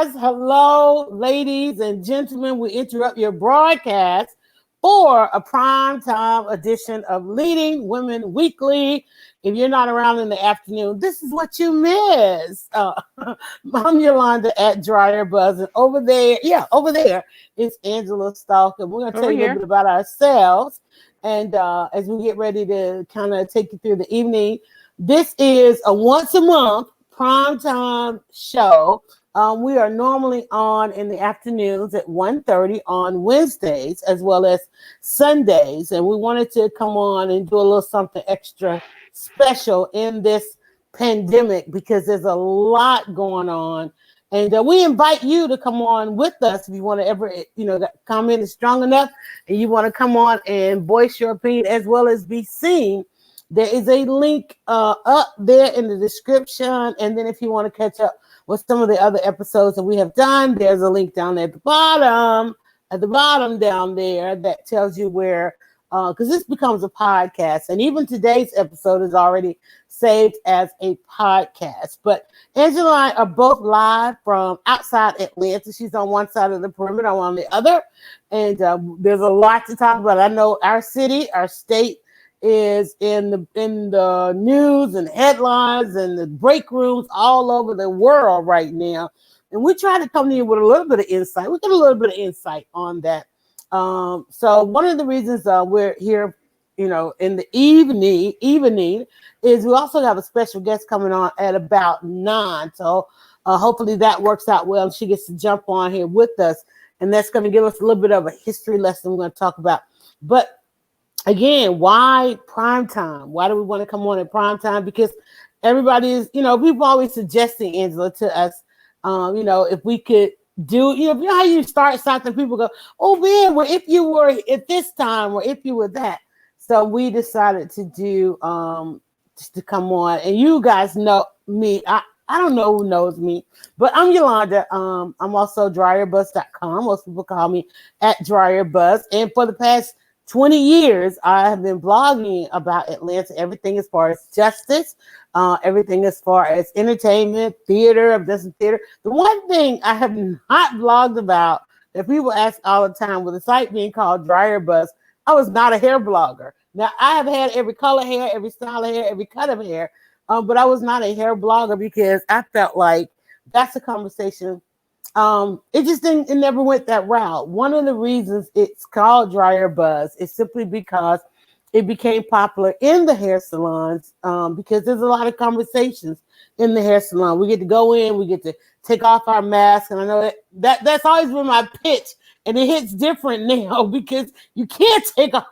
guys. Hello, ladies and gentlemen. We interrupt your broadcast for a primetime edition of Leading Women Weekly. If you're not around in the afternoon, this is what you miss. I'm Yolanda at Dryer Buzz, and over there is Angela Stalk, and we're going to tell you a little bit about ourselves. And as we get ready to kind of take you through the evening, this is a once a month primetime show. We are normally on in the afternoons at 1:30 on Wednesdays as well as Sundays. And we wanted to come on and do a little something extra special in this pandemic because there's a lot going on. And we invite you to come on with us if you want to ever, that comment is strong enough and you want to come on and voice your opinion as well as be seen. There is a link up there in the description. And then if you want to catch up with some of the other episodes that we have done, there's a link down there at the bottom down there that tells you where, because this becomes a podcast. And even today's episode is already saved as a podcast. But Angela and I are both live from outside Atlanta. She's on one side of the perimeter, I'm on the other. And there's a lot to talk about. I know our city, our state, is in the news and headlines and the break rooms all over the world right now. And we try to come to you with a little bit of insight. We get a little bit of insight on that. So one of the reasons we're here, in the evening is we also have a special guest coming on at about 9. So hopefully that works out well and she gets to jump on here with us. And that's going to give us a little bit of a history lesson we're going to talk about. But again, why prime time? Why do we want to come on at prime time? Because everybody is, people always suggesting, Angela, to us, if we could do, you know how you start something, people go, oh man, well, if you were at this time or if you were that. So we decided to do, just to come on. And you guys know me. I don't know who knows me, but I'm Yolanda. I'm also dryerbuzz.com. Most people call me at dryerbuzz. And for the past 20 years, I have been blogging about Atlanta, everything as far as justice, everything as far as entertainment, theater. I've done some theater. The one thing I have not blogged about that people ask all the time with the site being called Dryer Buzz, I was not a hair blogger. Now, I have had every color hair, every style of hair, every cut of hair, but I was not a hair blogger because I felt like that's a conversation. It never went that route. One of the reasons it's called Dryer Buzz is simply because it became popular in the hair salons, because there's a lot of conversations in the hair salon. We get to go in, we get to take off our mask. And I know that's always been my pitch. And it hits different now because you can't take off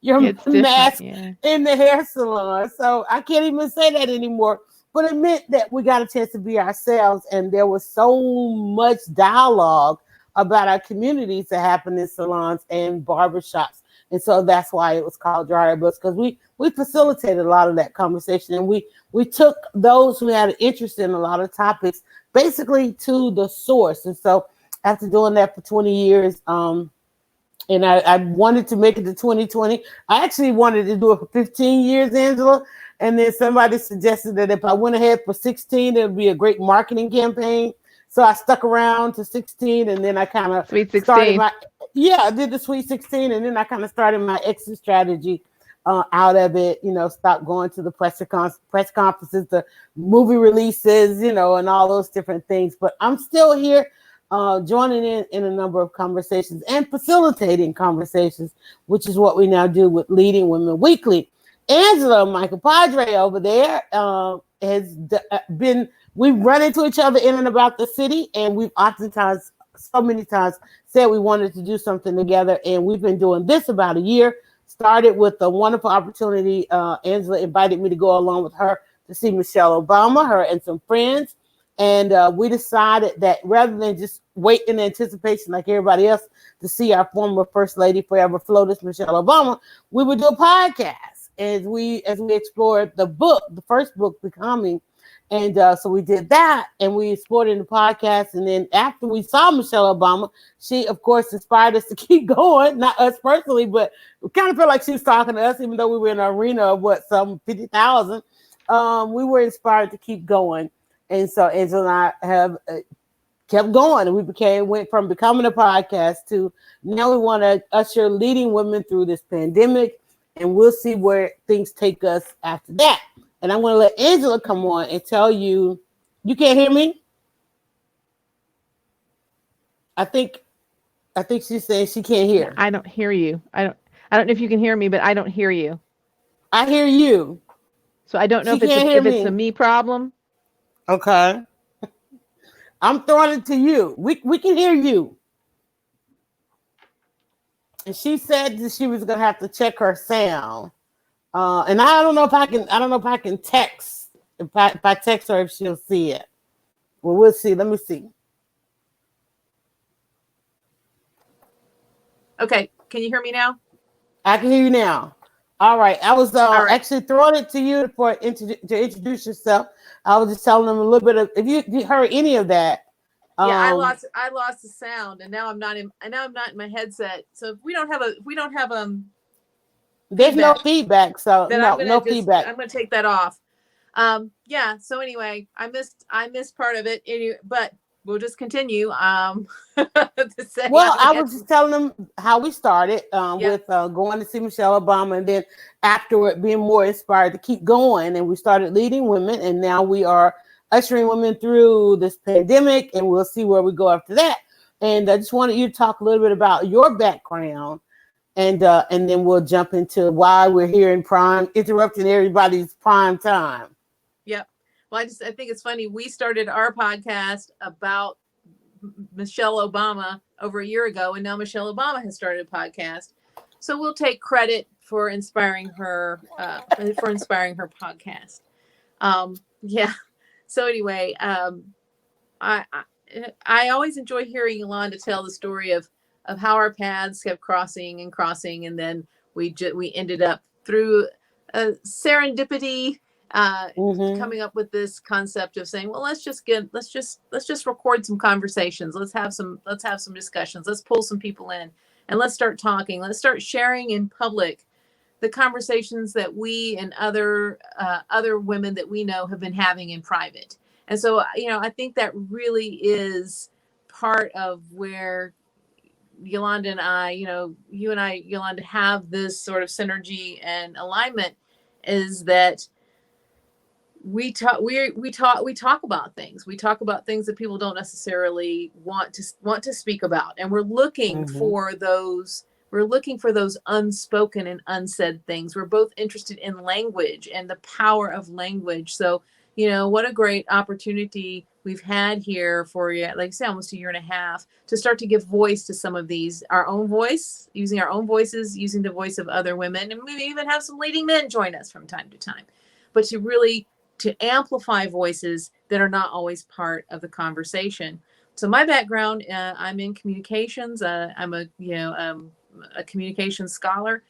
your mask in the hair salon. So I can't even say that anymore. But it meant that we got a chance to be ourselves, and there was so much dialogue about our communities that happened in salons and barbershops. And so that's why it was called Dryer Buzz, because we facilitated a lot of that conversation, and we took those who had an interest in a lot of topics basically to the source. And so after doing that for 20 years, and I wanted to make it to 2020. I actually wanted to do it for 15 years, Angela. And then somebody suggested that if I went ahead for 16, it would be a great marketing campaign. So I stuck around to 16, and then I kind of started I did the Sweet 16, and then I kind of started my exit strategy out of it. Stopped going to the press conferences, the movie releases, and all those different things. But I'm still here, joining in a number of conversations and facilitating conversations, which is what we now do with Leading Women Weekly. Angela, Michael Padre over there we've run into each other in and about the city, and we've oftentimes, so many times, said we wanted to do something together, and we've been doing this about a year. Started with a wonderful opportunity. Angela invited me to go along with her to see Michelle Obama, her and some friends, and we decided that rather than just wait in anticipation like everybody else to see our former First Lady, forever FLOTUS, Michelle Obama, we would do a podcast. As we explored the first book, Becoming. And so we did that, and we explored in the podcast. And then after we saw Michelle Obama, she, of course, inspired us to keep going. Not us personally, but we kind of felt like she was talking to us, even though we were in an arena of some 50,000. We were inspired to keep going. And so Angela and I have kept going, and went from becoming a podcast to now we want to usher leading women through this pandemic, and we'll see where things take us after that. And I'm going to let Angela come on and tell you. You can't hear me? I think she's saying she can't hear. I don't hear you. I don't know if you can hear me, but I don't hear you. I hear you. So I don't know if it's a me problem. Okay. I'm throwing it to you. We can hear you. And she said that she was gonna have to check her sound. And I don't know if I can text. If I text her, if she'll see it. Well, we'll see. Let me see. Okay, can you hear me now? I can hear you now. All right. I was actually throwing it to you to introduce yourself. I was just telling them a little bit of if you heard any of that. Yeah, I lost the sound, and now I'm not in my headset. So if we don't have there's no feedback. So no feedback. I'm gonna take that off. Yeah. So anyway, I missed part of it. But we'll just continue. I was just telling them how we started with going to see Michelle Obama, and then afterward being more inspired to keep going. And we started leading women, and now we are ushering women through this pandemic, and we'll see where we go after that. And I just wanted you to talk a little bit about your background, and then we'll jump into why we're here in interrupting everybody's prime time. Yep. Well, I think it's funny. We started our podcast about Michelle Obama over a year ago, and now Michelle Obama has started a podcast. So we'll take credit for inspiring her podcast. Yeah. So anyway, I always enjoy hearing Yolanda tell the story of how our paths kept crossing, and then we ended up through serendipity. Coming up with this concept of saying, well, let's just record some conversations. Let's have some discussions. Let's pull some people in, and let's start talking. Let's start sharing in public the conversations that we and other women that we know have been having in private. And so, I think that really is part of where Yolanda and I, you and I, Yolanda, have this sort of synergy and alignment, is that we talk about things. We talk about things that people don't necessarily want to speak about, and we're looking for those. We're looking for those unspoken and unsaid things. We're both interested in language and the power of language. So, what a great opportunity we've had here for, like I say, almost a year and a half, to start to give voice to some of these, our own voice, using our own voices, using the voice of other women, and maybe even have some leading men join us from time to time. But to amplify voices that are not always part of the conversation. So my background, I'm in communications. I'm a communications scholar,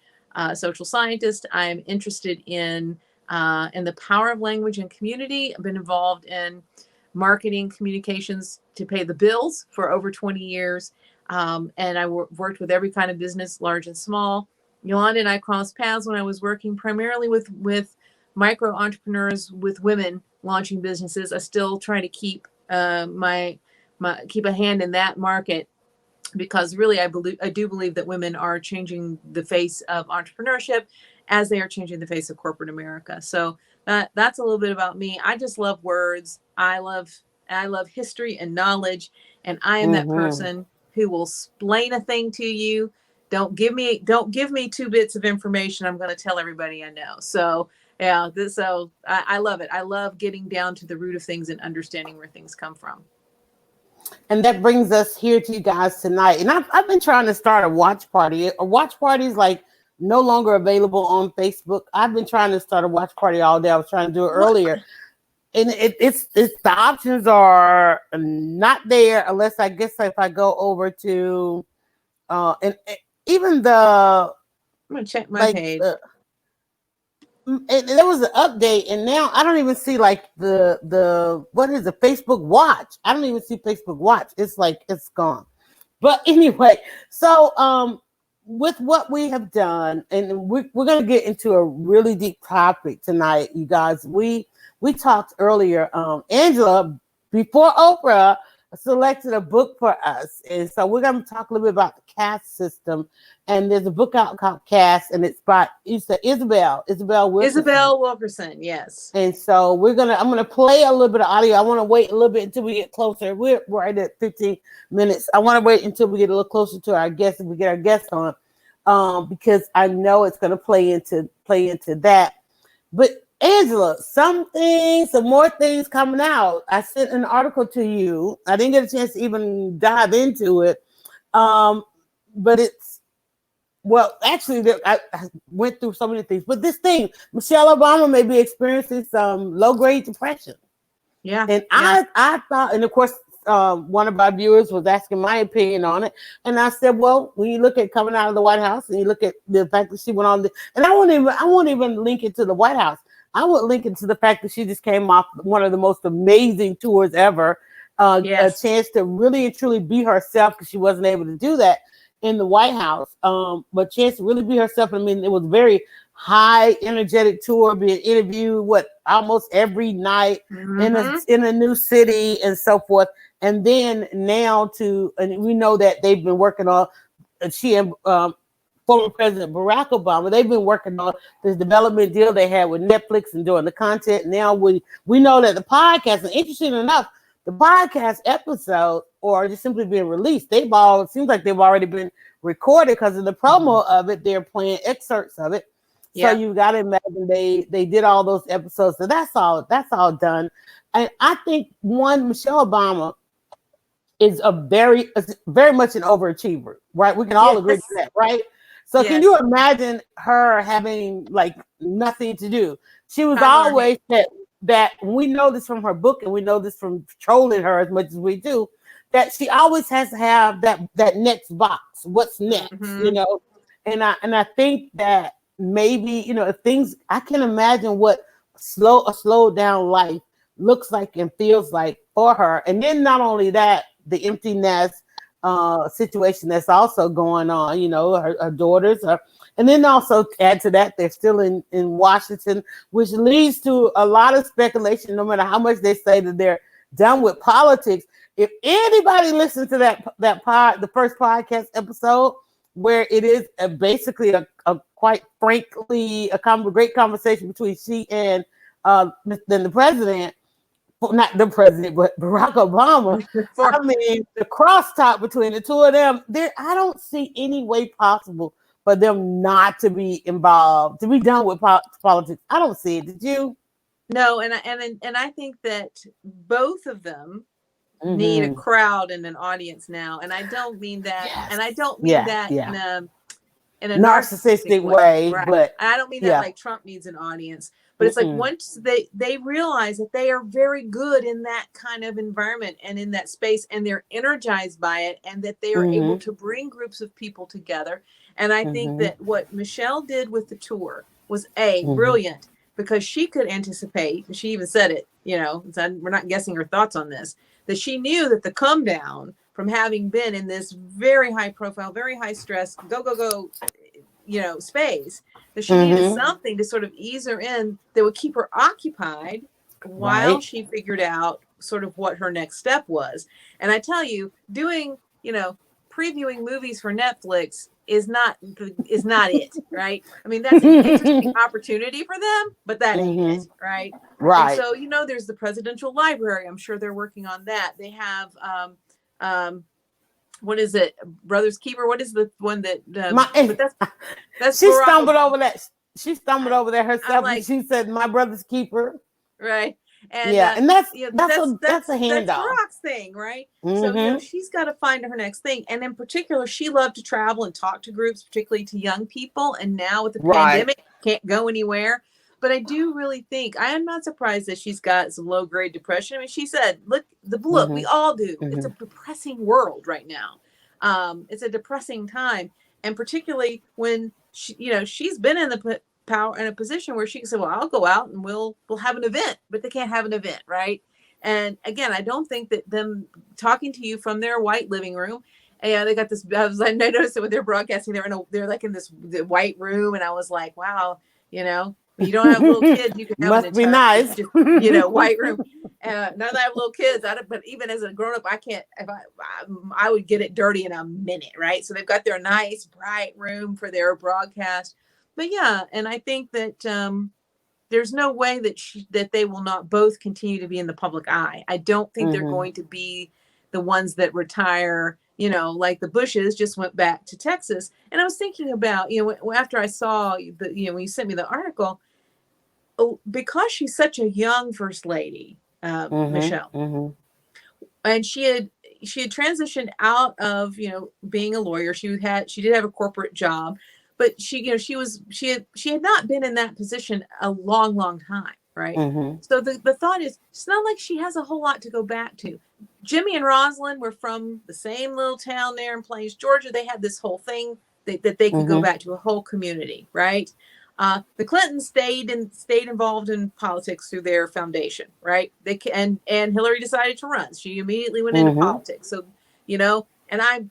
social scientist. I'm interested in the power of language and community. I've been involved in marketing communications to pay the bills for over 20 years. And I worked with every kind of business, large and small. Yolanda and I crossed paths when I was working primarily with micro entrepreneurs, with women launching businesses. I still try to keep keep a hand in that market, because really I do believe that women are changing the face of entrepreneurship as they are changing the face of corporate America. So that's a little bit about me. I just love words. I love history and knowledge, and I am that person who will explain a thing to you. Don't give me 2 bits of information. I'm going to tell everybody I know. So yeah, I love it. I love getting down to the root of things and understanding where things come from. And that brings us here to you guys tonight. And I've been trying to start a watch party. A watch party is like no longer available on Facebook. I've been trying to start a watch party all day. I was trying to do it earlier. And it's the options are not there unless I guess if I go over to and even the I'm gonna check my page. And there was an update, and now I don't even see like the what is the Facebook Watch? I don't even see Facebook Watch. It's like it's gone. But anyway, so with what we have done, and we're gonna get into a really deep topic tonight, you guys. We talked earlier, Angela, before Oprah selected a book for us. And so we're going to talk a little bit about the caste system. And there's a book out called Caste, and it's by Isabel Wilkerson. Isabel Wilkerson, yes. And so I'm going to play a little bit of audio. I want to wait a little bit until we get closer. We're right at 15 minutes. I want to wait until we get a little closer to our guests, and we get our guests on, because I know it's going to play into that. But Angela, some more things coming out. I sent an article to you. I didn't get a chance to even dive into it. But actually, I went through so many things. But this thing, Michelle Obama may be experiencing some low-grade depression. Yeah. And I thought, and of course, one of our viewers was asking my opinion on it. And I said, well, when you look at coming out of the White House and you look at the fact that she went on and I won't even link it to the White House. I would link it to the fact that she just came off one of the most amazing tours ever. Yes. A chance to really and truly be herself, because she wasn't able to do that in the White House. But chance to really be herself. I mean, it was a very high energetic tour, being interviewed almost every night in a new city and so forth. And then now and we know that they've been working on, she and former President Barack Obama, they've been working on this development deal they had with Netflix and doing the content. Now we know that the podcast, and interesting enough, the podcast episode, or just simply being released, it seems like they've already been recorded, because of the promo of it. They're playing excerpts of it. So you got to imagine they did all those episodes. So that's all done. And I think Michelle Obama is very much an overachiever, right? We can all agree to that, right? So can you imagine her having like nothing to do? She was always that we know this from her book, and we know this from trolling her as much as we do, that she always has to have that next box. What's next? You know? And I think that maybe, if things, I can imagine what a slowed down life looks like and feels like for her. And then not only that, the empty nest situation that's also going on, her daughters are, and then also add to that, they're still in Washington, which leads to a lot of speculation, no matter how much they say that they're done with politics. If anybody listens to the first podcast episode, where it is basically a quite frankly a great conversation between she and then the president, not the president, but Barack Obama. I mean, the crosstalk between the two of them, I don't see any way possible for them not to be involved, to be done with politics. I don't see it. Did you? No, and I think that both of them need a crowd and an audience now, and I don't mean that, and I don't mean that in a narcissistic way, right? But I don't mean that like Trump needs an audience, but it's like once they realize that they are very good in that kind of environment and in that space, and they're energized by it, and that they are able to bring groups of people together. And I think that what Michelle did with the tour was brilliant, because she could anticipate, and she even said it, we're not guessing her thoughts on this, that she knew that the come down from having been in this very high profile, very high stress, go, space, that she needed something to sort of ease her in that would keep her occupied while she figured out sort of what her next step was. And I tell you, doing, previewing movies for Netflix is not it, right? I mean, that's an interesting opportunity for them, but that ain't it, right? Right. And so, there's the presidential library. I'm sure they're working on that. They have, what is it? Brother's Keeper. What is the one that? That's she stumbled over that. She stumbled over there herself, like, and she said, "My Brother's Keeper." Right. And and that's a handoff. That's Barack's thing, right? So she's got to find her next thing. And in particular, she loved to travel and talk to groups, particularly to young people. And now with the pandemic, can't go anywhere. But I do really think, I am not surprised that she's got some low grade depression. I mean, she said, look, we all do. It's a depressing world right now. It's a depressing time. And particularly when she's been in the power in a position where she can say, well, I'll go out and we'll have an event, but they can't have an event, right? And again, I don't think that them talking to you from their white living room, they got this, I noticed it when they're broadcasting, they're like in this white room, and I was like, wow, you don't have little kids, you can have must be nice, white room. now that I have little kids, but even as a grown up, I can't. If I would get it dirty in a minute, right? So they've got their nice bright room for their broadcast. But yeah, and I think that there's no way that they will not both continue to be in the public eye. I don't think they're going to be the ones that retire, like the Bushes just went back to Texas. And I was thinking about, after I saw when you sent me the article, because she's such a young first lady, Michelle, and she had transitioned out of, being a lawyer. She did have a corporate job. But she had not been in that position a long, long time, right? So the thought is, it's not like she has a whole lot to go back to. Jimmy and Rosalind were from the same little town there in Plains, Georgia. They had this whole thing that they could go back to, a whole community, right? The Clintons stayed involved in politics through their foundation, right? And Hillary decided to run. She immediately went into politics. So, and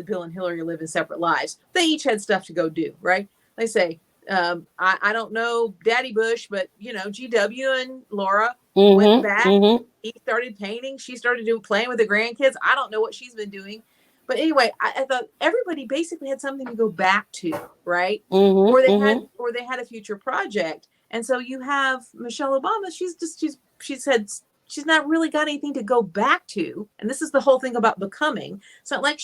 Bill and Hillary live in separate lives. They each had stuff to go do, right? They say, I don't know Daddy Bush, but GW and Laura went back. He started painting. She started playing with the grandkids. I don't know what she's been doing. But anyway, I thought everybody basically had something to go back to, right? Or they had a future project. And so you have Michelle Obama. She said she's not really got anything to go back to. And this is the whole thing about becoming. It's not like,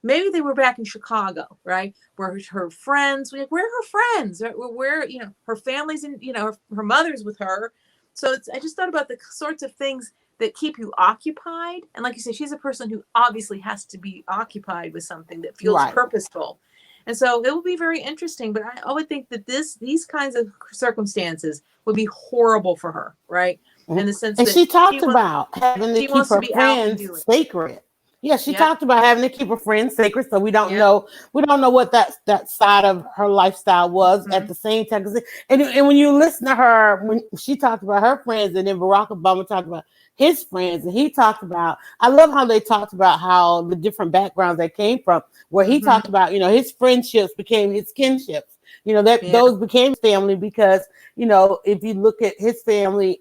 maybe they were back in Chicago, right? Where her friends, where are her friends? Where, her family's in, her mother's with her. So I just thought about the sorts of things that keep you occupied. And like you said, she's a person who obviously has to be occupied with something that feels purposeful. And so it will be very interesting, but I would think that these kinds of circumstances would be horrible for her, right? In the sense that she talked about having to keep her friends sacred. Yeah, she talked about having to keep her friends sacred, so we don't know what that side of her lifestyle was at the same time. And when you listen to her, when she talked about her friends, and then Barack Obama talked about his friends, and he talked about, I love how they talked about how the different backgrounds they came from, where he talked about, his friendships became his kinships. Those became family because, if you look at his family,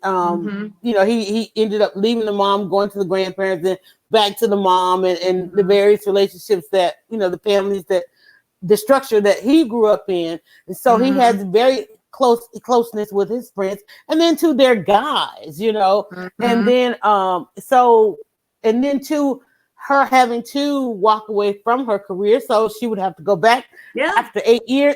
he ended up leaving the mom, going to the grandparents, and back to the mom, and the various relationships that, the families the structure that he grew up in. And so he has very closeness with his friends, and then to their guys, and then, and then to her having to walk away from her career. So she would have to go back after 8 years.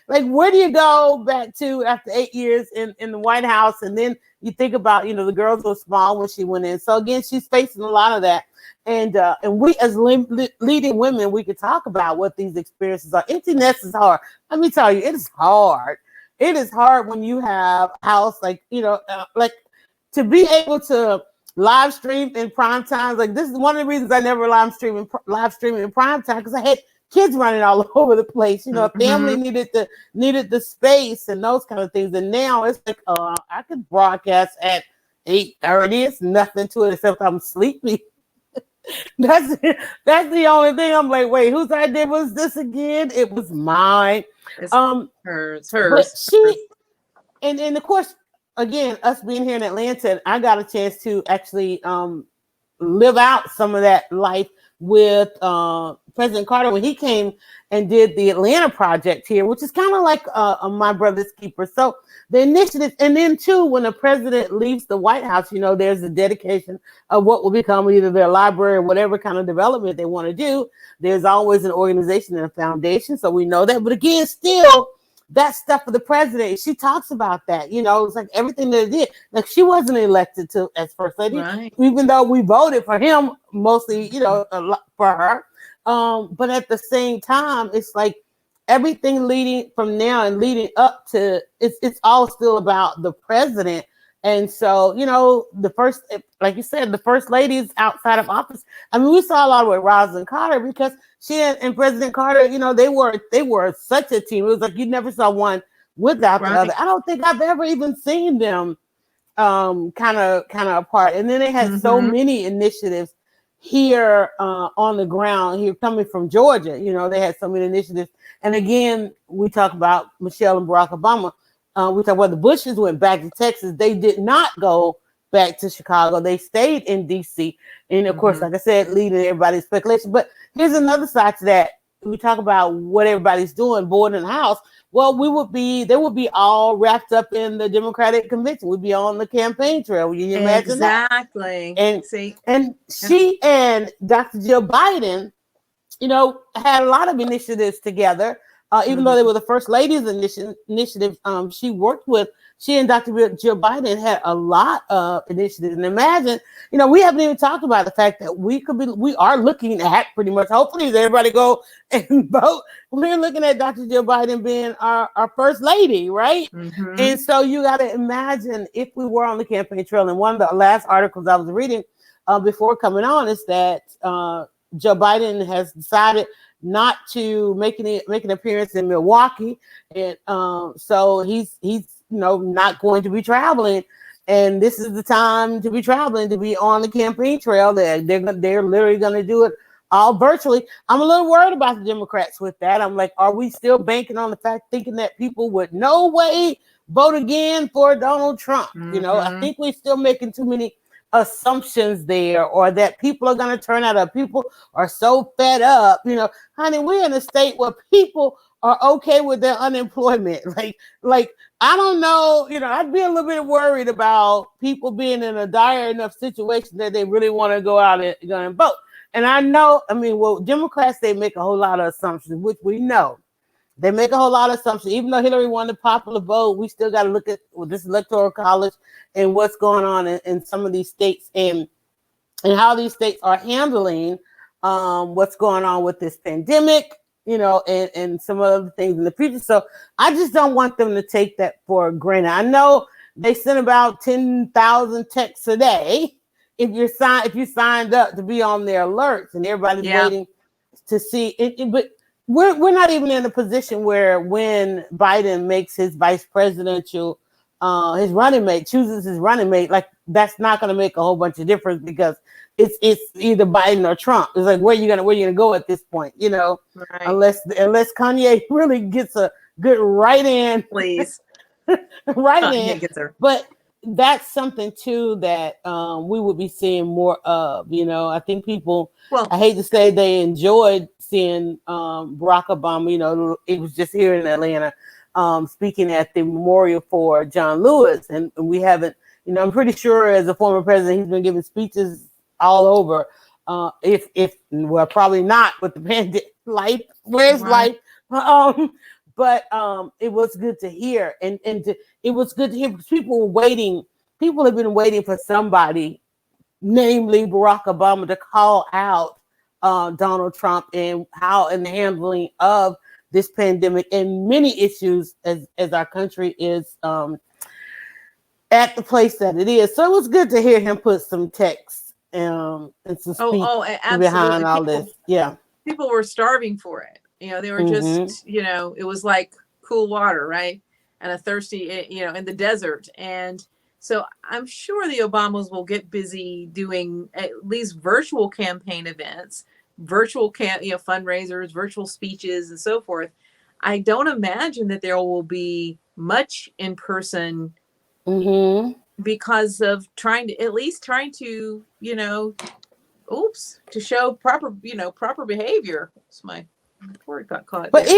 Like, where do you go back to after 8 years in the White House? And then you think about, the girls were small when she went in. So again, she's facing a lot of that. And we as leading women, we could talk about what these experiences are. Empty nest is hard. Let me tell you, it is hard. It is hard when you have a house, like to be able to live stream in prime time. Like, this is one of the reasons I never live stream in prime time, because I had kids running all over the place. Family needed the space and those kind of things. And now it's like, I could broadcast at 8:30. It's nothing to it except I'm sleepy. That's the only thing. I'm like, wait, whose idea was this again? It was mine. It's hers. But and of course, again, us being here in Atlanta, I got a chance to actually live out some of that life with President Carter when he came and did the Atlanta project here, which is kind of like My Brother's Keeper. So the initiative, and then too, when the president leaves the White House, there's a dedication of what will become either their library or whatever kind of development they want to do. There's always an organization and a foundation, so we know that. But again, still, that stuff for the president, she talks about that. It's like everything that it did. Like, she wasn't elected to as first lady, even though we voted for him mostly, a lot for her. But at the same time, it's like everything leading from now and leading up to it's all still about the president. And so, the first, like you said, the first ladies outside of office. I mean, we saw a lot with Rosalind Carter, because she and President Carter, they were such a team. It was like you never saw one without the other. I don't think I've ever even seen them kind of apart. And then they had so many initiatives here on the ground here coming from Georgia. They had so many initiatives. And again, we talk about Michelle and Barack Obama. We talk about the Bushes went back to Texas. They did not go back to Chicago. They stayed in DC. And of course, like I said, leading everybody's speculation. But here's another side to that. We talk about what everybody's doing, board in the house. Well, they would be all wrapped up in the Democratic convention. We'd be on the campaign trail. Can you imagine that? Exactly. And she and Dr. Jill Biden, had a lot of initiatives together. Even though they were the First Lady's initiative, she and Dr. Jill Biden had a lot of initiatives. And imagine, we haven't even talked about the fact that we are looking at pretty much, hopefully everybody go and vote. We're looking at Dr. Jill Biden being our First Lady, right? And so you got to imagine if we were on the campaign trail. And one of the last articles I was reading before coming on is that Joe Biden has decided not to make an appearance in Milwaukee, and so he's not going to be traveling, and this is the time to be traveling, to be on the campaign trail. They're literally going to do it all virtually. I'm a little worried about the Democrats with that. I'm like, are we still banking on the fact, thinking that people would no way vote again for Donald Trump? I think we're still making too many assumptions there, or that people are going to turn out, or people are so fed up. Honey, we're in a state where people are okay with their unemployment. Like I don't know, I'd be a little bit worried about people being in a dire enough situation that they really want to go out and vote. And I know, Democrats, they make a whole lot of assumptions, which we know. They make a whole lot of assumptions. Even though Hillary won the popular vote, we still got to look at this electoral college and what's going on in some of these states, and how these states are handling what's going on with this pandemic, and some other things in the future. So I just don't want them to take that for granted. I know they send about 10,000 texts a day if you signed up to be on their alerts, and everybody's waiting to see it. But we're not even in a position where when Biden makes his vice presidential, his running mate, chooses his running mate, like that's not going to make a whole bunch of difference, because it's either Biden or Trump. It's like, where you gonna go at this point, right. unless Kanye really gets a good write-in, please, write-in. But that's something too that we would be seeing more of. I think people, I hate to say, they enjoyed seeing Barack Obama. It was just here in Atlanta, speaking at the memorial for John Lewis, and we haven't, I'm pretty sure as a former president, he's been giving speeches all over. Well, probably not with the pandemic. Where's life? But it was good to hear, and it was good to hear, because people were waiting. People have been waiting for somebody, namely Barack Obama, to call out Donald Trump and the handling of this pandemic and many issues as our country is at the place that it is. So it was good to hear him put some text and some speech behind all this. Yeah, people were starving for it. They were just, it was like cool water, right? And a thirsty, in the desert. And so I'm sure the Obamas will get busy doing at least virtual campaign events, virtual fundraisers, virtual speeches, and so forth. I don't imagine that there will be much in person because of trying to, to show proper behavior. It's my word got caught. But there.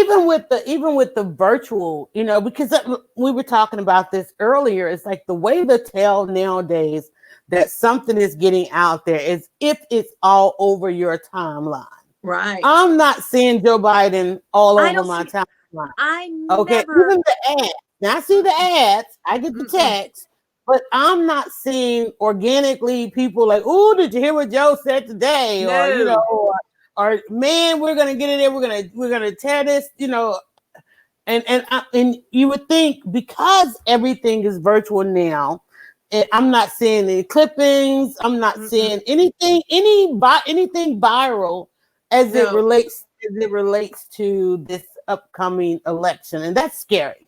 even with the virtual, because we were talking about this earlier, it's like the way the tell nowadays that something is getting out there is if it's all over your timeline. Right. I'm not seeing Joe Biden all over my timeline. Even the ads. Now I see the ads, I get the text, but I'm not seeing organically people like, "Oh, did you hear what Joe said today?" No. Or man, we're gonna get in there. We're gonna tear this, and you would think, because everything is virtual now, and I'm not seeing any clippings. I'm not seeing anything viral as it relates to this upcoming election, and that's scary.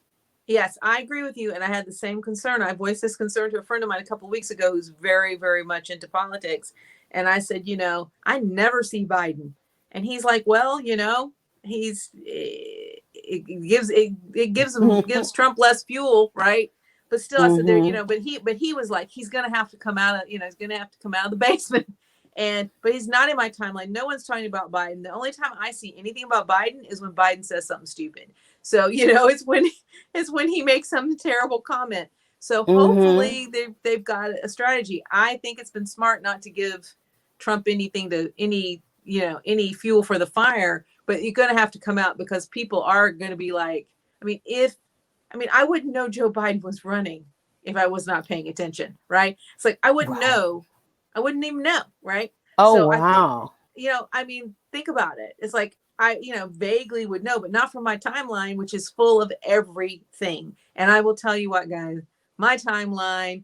Yes, I agree with you, and I had the same concern. I voiced this concern to a friend of mine a couple of weeks ago who's very, very much into politics, and I said, I never see Biden. And he's like, well, it gives Trump less fuel, right? But still, I said there, but he was like, he's gonna have to come out of, he's gonna have to come out of the basement. But he's not in my timeline. No one's talking about Biden. The only time I see anything about Biden is when Biden says something stupid. So, it's when he makes some terrible comment. So hopefully they've got a strategy. I think it's been smart not to give Trump any fuel for the fire, but you're going to have to come out because people are going to be like, I wouldn't know Joe Biden was running if I was not paying attention. Right. It's like, I wouldn't know. I wouldn't even know. Right. Oh, so wow. I think, think about it. It's like, I vaguely would know, but not from my timeline, which is full of everything. And I will tell you what, guys, my timeline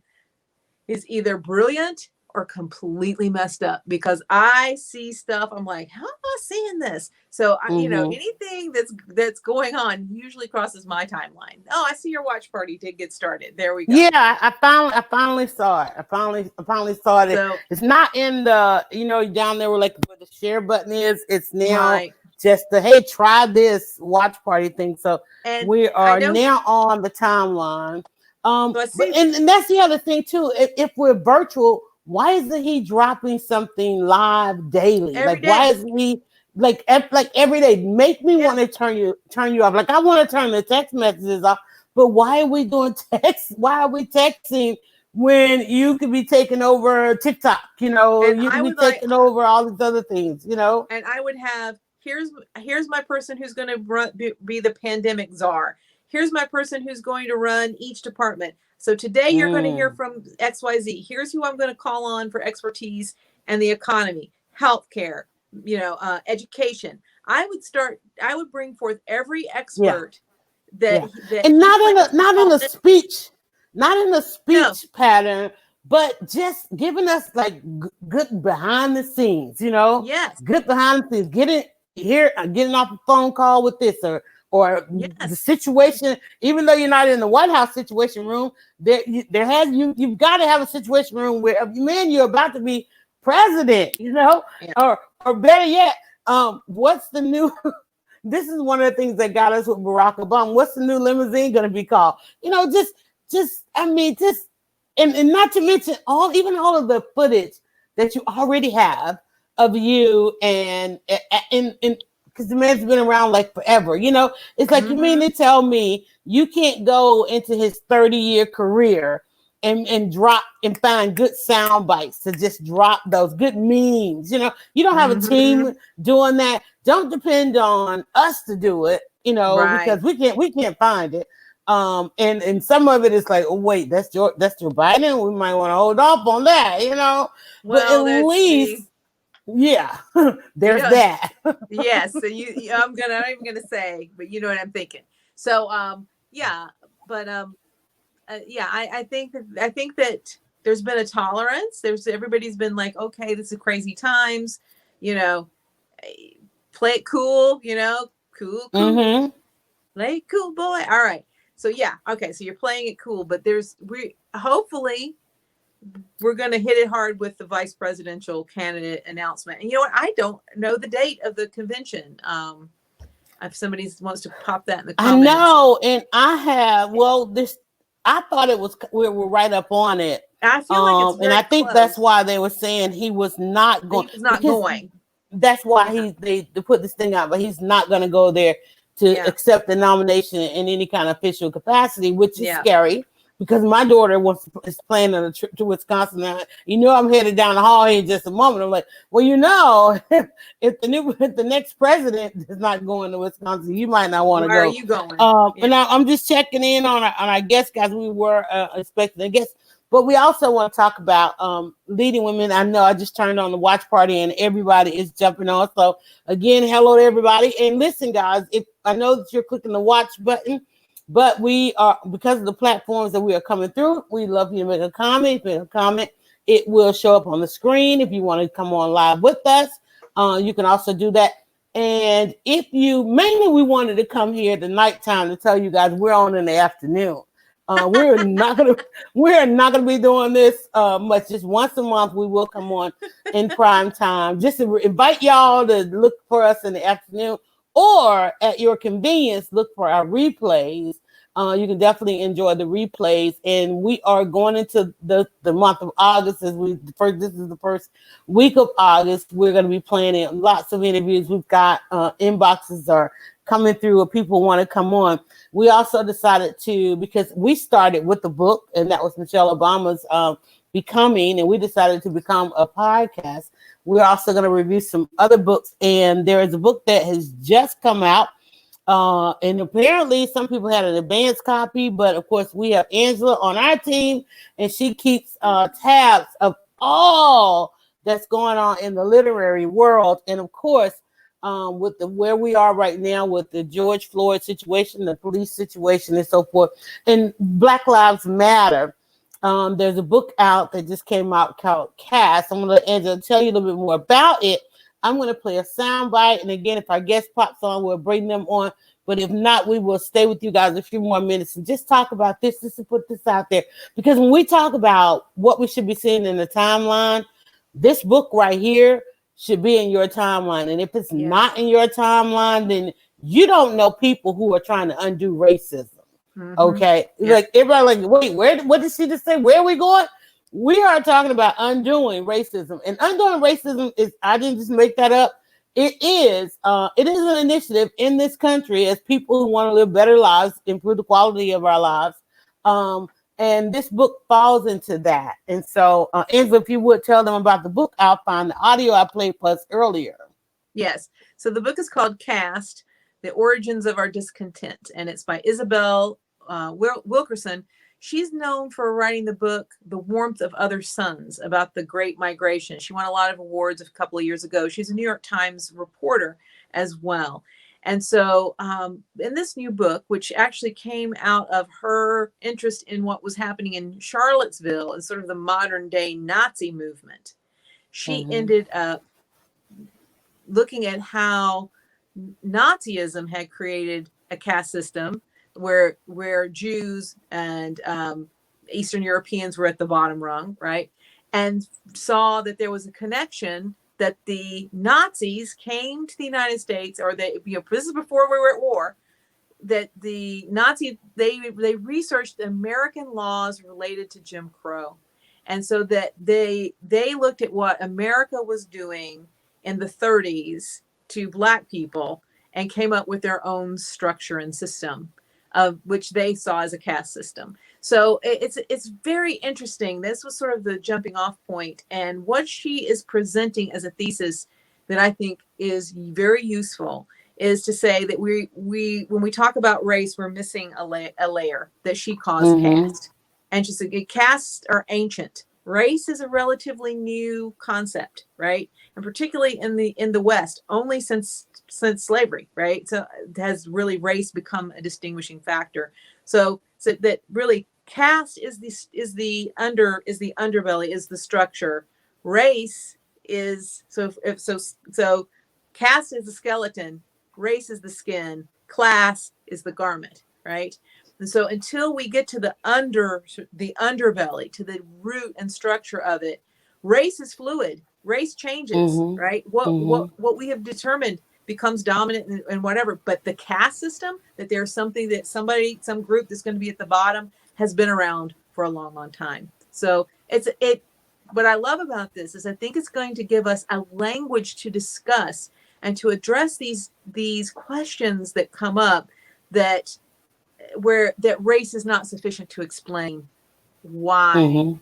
is either brilliant or completely messed up because I see stuff. I'm like, how am I seeing this? So, anything that's going on usually crosses my timeline. Oh, I see your watch party did get started. There we go. Yeah, I finally saw it. I finally saw it. So, it's not in the, down there where the share button is. It's now just the, hey, try this watch party thing. So we are now on the timeline. And that's the other thing too. If we're virtual, why isn't he dropping something live daily? Why isn't he like every day? Make me want to turn you off. Like I want to turn the text messages off, but why are we doing text? Why are we texting when you could be taking over TikTok? You could be taking over all these other things. And I would have here's my person who's going to be the pandemic czar. Here's my person who's going to run each department. So today you're going to hear from XYZ. Here's who I'm going to call on for expertise and the economy, healthcare, education. I would bring forth every expert that and not in a speech pattern, but just giving us good behind the scenes, good behind the scenes, getting off a phone call with this or the situation, even though you're not in the White House situation room, you've got to have a situation room where, man, you're about to be president, or better yet, what's the new, this is one of the things that got us with Barack Obama. What's the new limousine going to be called? And not to mention all of the footage that you already have of you and because the man's been around forever, it's like, you mean to tell me you can't go into his 30-year career and drop and find good sound bites to just drop those good memes, you don't have a team doing that. Don't depend on us to do it, because we can't find it. And some of it is like, oh wait, that's Joe Biden. We might want to hold off on that, but at least. Yeah, there's that. Yes, so I'm not even gonna say, but you know what I'm thinking. So I think that there's been a tolerance. Everybody's been like, okay, this is crazy times, play it cool, cool, play it cool, boy. All right. So okay, so you're playing it cool, but hopefully we're going to hit it hard with the vice presidential candidate announcement. And you know what? I don't know the date of the convention. If somebody wants to pop that in the comments. I know. And I have, I thought we were right up on it. I feel like it's very and I think close. That's why they were saying he was not going. He was not going. That's why they put this thing out, but he's not going to go there to accept the nomination in any kind of official capacity, which is scary. Because my daughter is planning a trip to Wisconsin. I'm headed down the hall here in just a moment. I'm like, well, if the next president is not going to Wisconsin, you might not want to go. Where are you going? And I'm just checking in on our guests, guys. We were expecting a guest, but we also want to talk about leading women. I know I just turned on the watch party and everybody is jumping on. So again, hello to everybody. And listen, guys, I know that you're clicking the watch button. But we are, because of the platforms that we are coming through, we love you to make a comment. If you make a comment, it will show up on the screen. If you want to come on live with us, you can also do that. And mainly we wanted to come here at the nighttime to tell you guys we're on in the afternoon. We're not gonna be doing this much. Just once a month we will come on in prime time. Just to invite y'all to look for us in the afternoon. Or at your convenience, look for our replays You can definitely enjoy the replays. And we are going into the month of August. This is the first week of August. We're going to be planning lots of interviews. We've got inboxes are coming through where people want to come on. We also decided to, because we started with the book, and that was Michelle Obama's Becoming, and we decided to become a podcast. We're also going to review some other books, and there is a book that has just come out. And apparently some people had an advanced copy, but of course we have Angela on our team, and she keeps tabs of all that's going on in the literary world. And of course, with where we are right now with the George Floyd situation, the police situation, and so forth, and Black Lives Matter. There's a book out that just came out called Cast. I'm going to let Angela tell you a little bit more about it. I'm going to play a sound bite. And again, if our guest pops on, we'll bring them on. But if not, we will stay with you guys a few more minutes and just talk about this, just to put this out there. Because when we talk about what we should be seeing in the timeline, this book right here should be in your timeline. And if it's not in your timeline, then you don't know people who are trying to undo racism. Okay. Like everybody like, wait, what did she just say? Where are we going? We are talking about undoing racism, and undoing racism is, I didn't just make that up. It is an initiative in this country as people who want to live better lives, improve the quality of our lives. And this book falls into that. And so, Angela, if you would tell them about the book, I'll find the audio I played plus earlier. Yes. So the book is called Cast, The Origins of Our Discontent, and it's by Isabel Wilkerson. She's known for writing the book, The Warmth of Other Suns, about the Great Migration. She won a lot of awards a couple of years ago. She's a New York Times reporter as well. And so in this new book, which actually came out of her interest in what was happening in Charlottesville and sort of the modern day Nazi movement, she ended up looking at how Nazism had created a caste system where Jews and Eastern Europeans were at the bottom rung, right? And saw that there was a connection that the Nazis came to the United States, or they, this is before we were at war, that the Nazis, they researched American laws related to Jim Crow. And so that they looked at what America was doing in the 30s to Black people and came up with their own structure and system, of which they saw as a caste system. So it's very interesting. This was sort of the jumping off point. And what she is presenting as a thesis that I think is very useful is to say that we when we talk about race, we're missing a layer that she calls caste. And she said, castes are ancient. Race is a relatively new concept, right? And particularly in the West, only since slavery, right? So has really race become a distinguishing factor. So that really caste is the underbelly, is the structure. Race is so caste is the skeleton, race is the skin, class is the garment, right? And so until we get to the underbelly, to the root and structure of it, race is fluid. Race changes, right? What we have determined becomes dominant and whatever. But the caste system, that there's something that some group that's going to be at the bottom, has been around for a long, long time. So what I love about this is I think it's going to give us a language to discuss and to address these questions that come up that race is not sufficient to explain why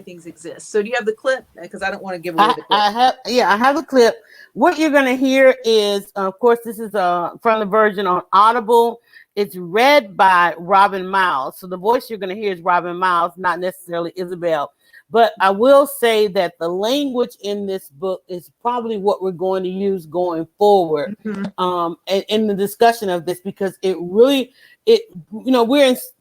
things exist. So do you have the clip? Because I don't want to give away the clip. I have a clip. What you're going to hear is, of course, this is from the version on Audible. It's read by Robin Miles. So the voice you're going to hear is Robin Miles, not necessarily Isabel. But I will say that the language in this book is probably what we're going to use going forward in the discussion of this, because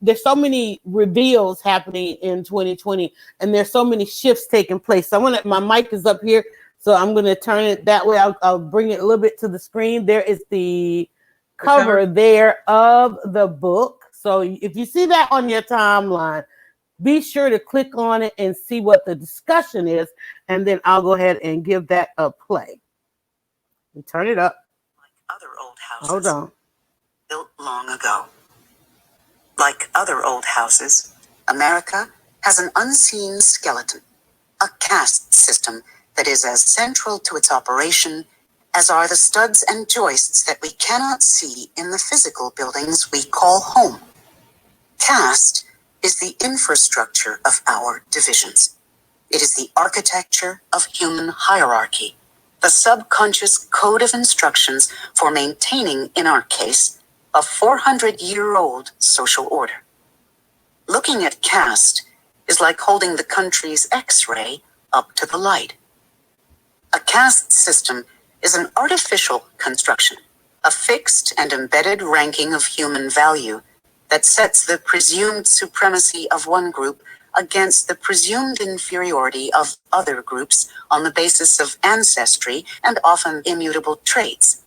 there's so many reveals happening in 2020, and there's so many shifts taking place. So my mic is up here, so I'm going to turn it that way. I'll bring it a little bit to the screen. There is the cover there of the book. So if you see that on your timeline, be sure to click on it and see what the discussion is, and then I'll go ahead and give that a play. And turn it up. Like other old houses Hold on. built long ago. Like other old houses, America has an unseen skeleton, a caste system that is as central to its operation as are the studs and joists that we cannot see in the physical buildings we call home. Caste is the infrastructure of our divisions. It is the architecture of human hierarchy, the subconscious code of instructions for maintaining, in our case, a 400-year-old social order. Looking at caste is like holding the country's X-ray up to the light. A caste system is an artificial construction, a fixed and embedded ranking of human value that sets the presumed supremacy of one group against the presumed inferiority of other groups on the basis of ancestry and often immutable traits.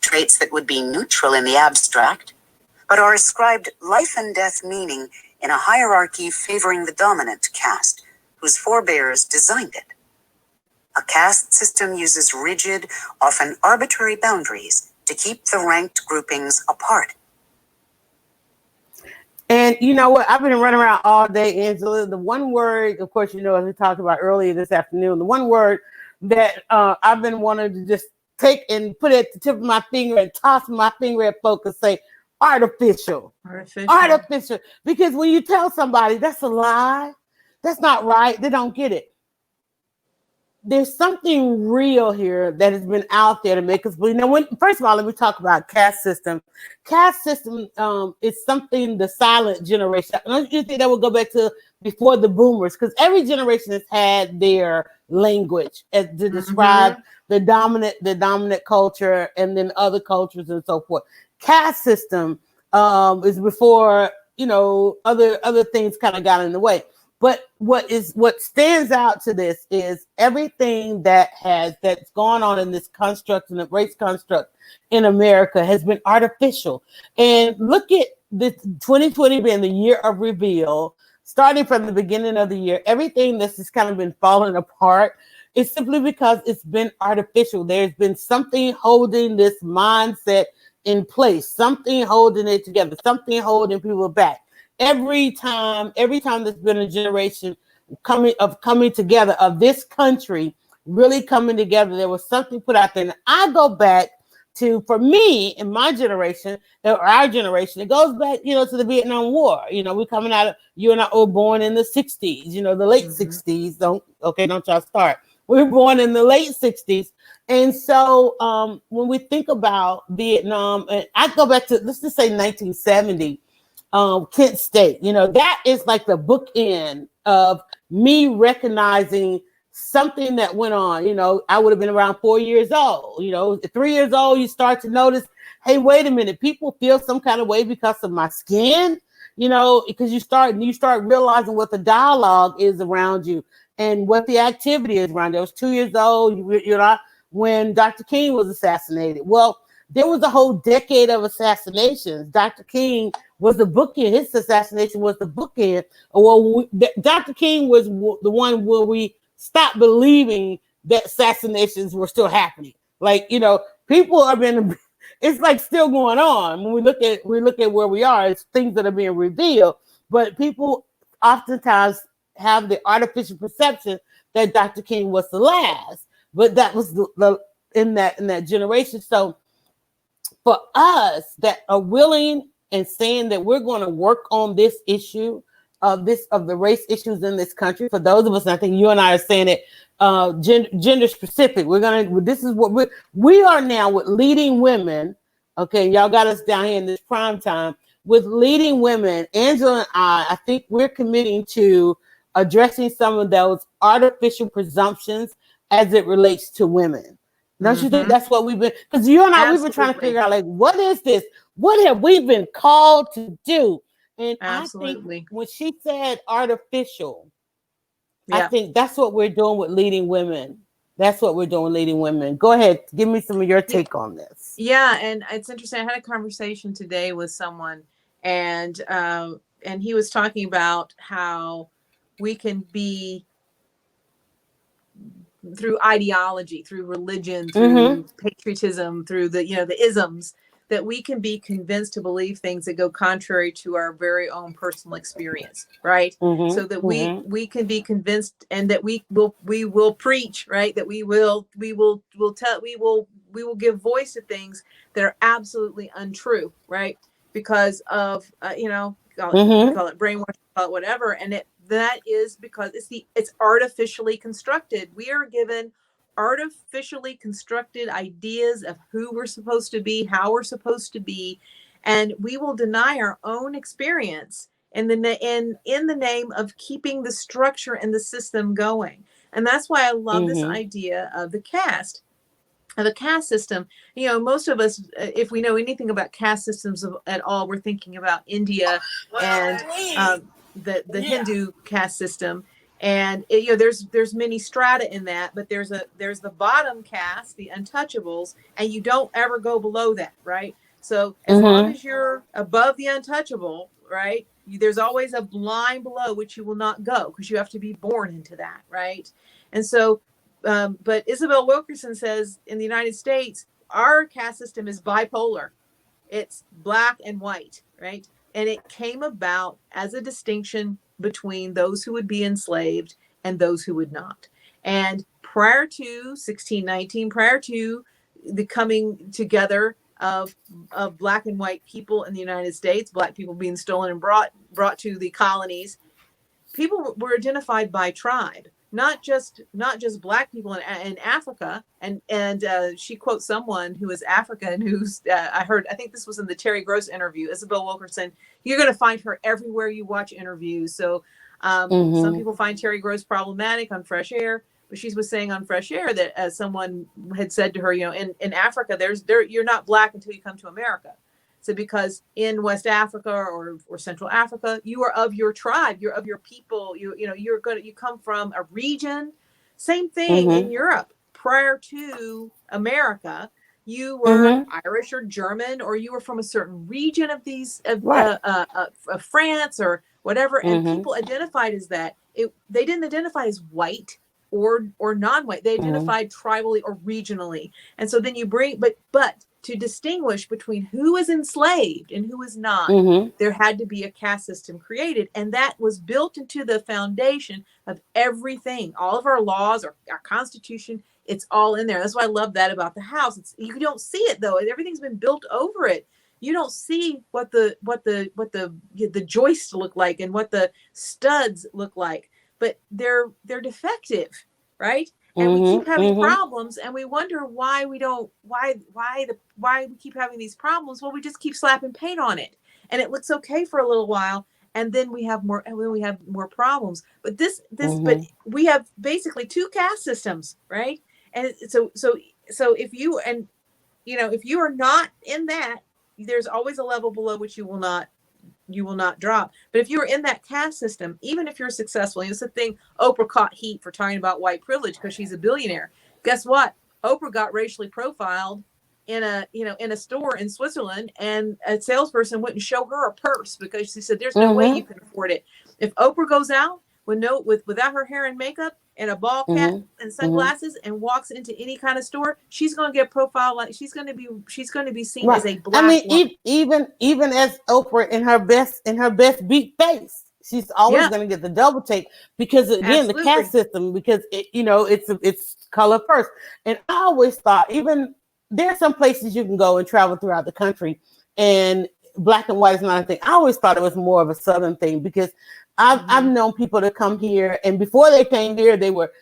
Traits that would be neutral in the abstract, but are ascribed life and death meaning in a hierarchy favoring the dominant caste, whose forebears designed it. A caste system uses rigid, often arbitrary boundaries to keep the ranked groupings apart. And you know what? I've been running around all day, Angela. The one word, of course, you know, as we talked about earlier this afternoon, the one word that I've been wanting to just take and put at the tip of my finger and toss my finger at folks and say, artificial. Artificial. Because when you tell somebody that's a lie, that's not right, they don't get it. There's something real here that has been out there to make us believe. Now, first of all, let me talk about caste system. Caste system is something the silent generation. Don't you think that would go back to before the boomers? Because every generation has had their language to describe the dominant culture and then other cultures and so forth. Caste system is before, you know, other things kind of got in the way. But what stands out to this is everything that's gone on in this construct and the race construct in America has been artificial. And look at the 2020 being the year of reveal, starting from the beginning of the year, everything that's just kind of been falling apart is simply because it's been artificial. There's been something holding this mindset in place, something holding it together, something holding people back. Every time there's been a generation coming together of this country really coming together, there was something put out there. And I go back to, for me, in my generation, or our generation, it goes back, you know, to the Vietnam War. You know, we're coming out of, you and I were born in the 60s, you know, the late 60s. Don't y'all start. We were born in the late 60s. And so when we think about Vietnam, and I go back to, let's just say 1970, Kent State, you know, that is like the bookend of me recognizing something that went on. You know, I would have been around 4 years old. You know, at 3 years old, you start to notice, hey, wait a minute, people feel some kind of way because of my skin, you know, because you start realizing what the dialogue is around you and what the activity is around you. I was 2 years old, you know, when Dr. King was assassinated. Well, there was a whole decade of assassinations. Dr. King was the bookend. His assassination was the bookend. Well, Dr. King was the one where we stopped believing that assassinations were still happening. Like, you know, people have been, it's like still going on. When we look at where we are, it's things that are being revealed. But people oftentimes have the artificial perception that Dr. King was the last. But that was in that generation. So for us that are willing and saying that we're going to work on this issue of the race issues in this country, for those of us, and I think you and I are saying it, gender specific. This is what we are now with leading women. Okay, y'all got us down here in this prime time with leading women. Angela and I think we're committing to addressing some of those artificial presumptions as it relates to women. Don't you think that's what we've been? Because you and I, we've been trying to figure out, like, what is this? What have we been called to do? And I think when she said artificial, I think that's what we're doing with leading women. That's what we're doing, leading women. Go ahead, give me some of your take on this. Yeah, and it's interesting. I had a conversation today with someone, and he was talking about how we can be, through ideology, through religion, through patriotism, through the, you know, the isms, that we can be convinced to believe things that go contrary to our very own personal experience, right? So that we can be convinced, and that we will preach, right? That we will give voice to things that are absolutely untrue, right? Because of call it brainwashing, call it whatever, and that is because it's artificially constructed. We are given artificially constructed ideas of who we're supposed to be, how we're supposed to be, and we will deny our own experience in the name of keeping the structure and the system going. And that's why I love this idea of the caste system. Most of us, if we know anything about caste systems at all, we're thinking about India and the Hindu caste system. And there's many strata in that, but there's the bottom caste, the untouchables, and you don't ever go below that, right? So as long as you're above the untouchable, right, there's always a line below which you will not go, because you have to be born into that, right? And so but Isabel Wilkerson says in the United States, our caste system is bipolar. It's black and white, right? And it came about as a distinction between those who would be enslaved and those who would not. And prior to 1619, prior to the coming together of black and white people in the United States, black people being stolen and brought to the colonies, people were identified by tribe. Not just black people in Africa, and she quotes someone who is African, who's I think this was in the Terry Gross interview, Isabel Wilkerson. You're going to find her everywhere you watch interviews. So some people find Terry Gross problematic on Fresh Air, but she was saying on Fresh Air that someone had said to her, in Africa, you're not black until you come to America. So because in West Africa or Central Africa, you are of your tribe, you're of your people, you come from a region. Same thing in Europe. Prior to America, you were Irish or German, or you were from a certain region of of France or whatever, and people identified as that. They didn't identify as white or non-white. They identified tribally or regionally. And so then you bring, but to distinguish between who is enslaved and who is not, there had to be a caste system created. And that was built into the foundation of everything. All of our laws, our Constitution, it's all in there. That's why I love that about the house. You don't see it though. Everything's been built over it. You don't see what the joists look like and what the studs look like, but they're defective, right? And we keep having problems, and we wonder why we keep having these problems. Well, we just keep slapping paint on it, and it looks okay for a little while, and then we have more problems. But but we have basically two caste systems, right? And so if you are not in that, there's always a level below which you will not drop. But if you're in that caste system, even if you're successful, it's the thing, Oprah caught heat for talking about white privilege because she's a billionaire. Guess what? Oprah got racially profiled in a store in Switzerland, and a salesperson wouldn't show her a purse because she said, there's no way you can afford it. If Oprah goes out without her hair and makeup and a ball cap and sunglasses and walks into any kind of store, she's going to get profiled like she's going to be seen as a black woman. Even as Oprah in her best beat face, she's always going to get the double take because again, the caste system, because it's color first. And I always thought, even there are some places you can go and travel throughout the country, and black and white is not a thing. I always thought it was more of a Southern thing because I've known people to come here, and before they came here, they were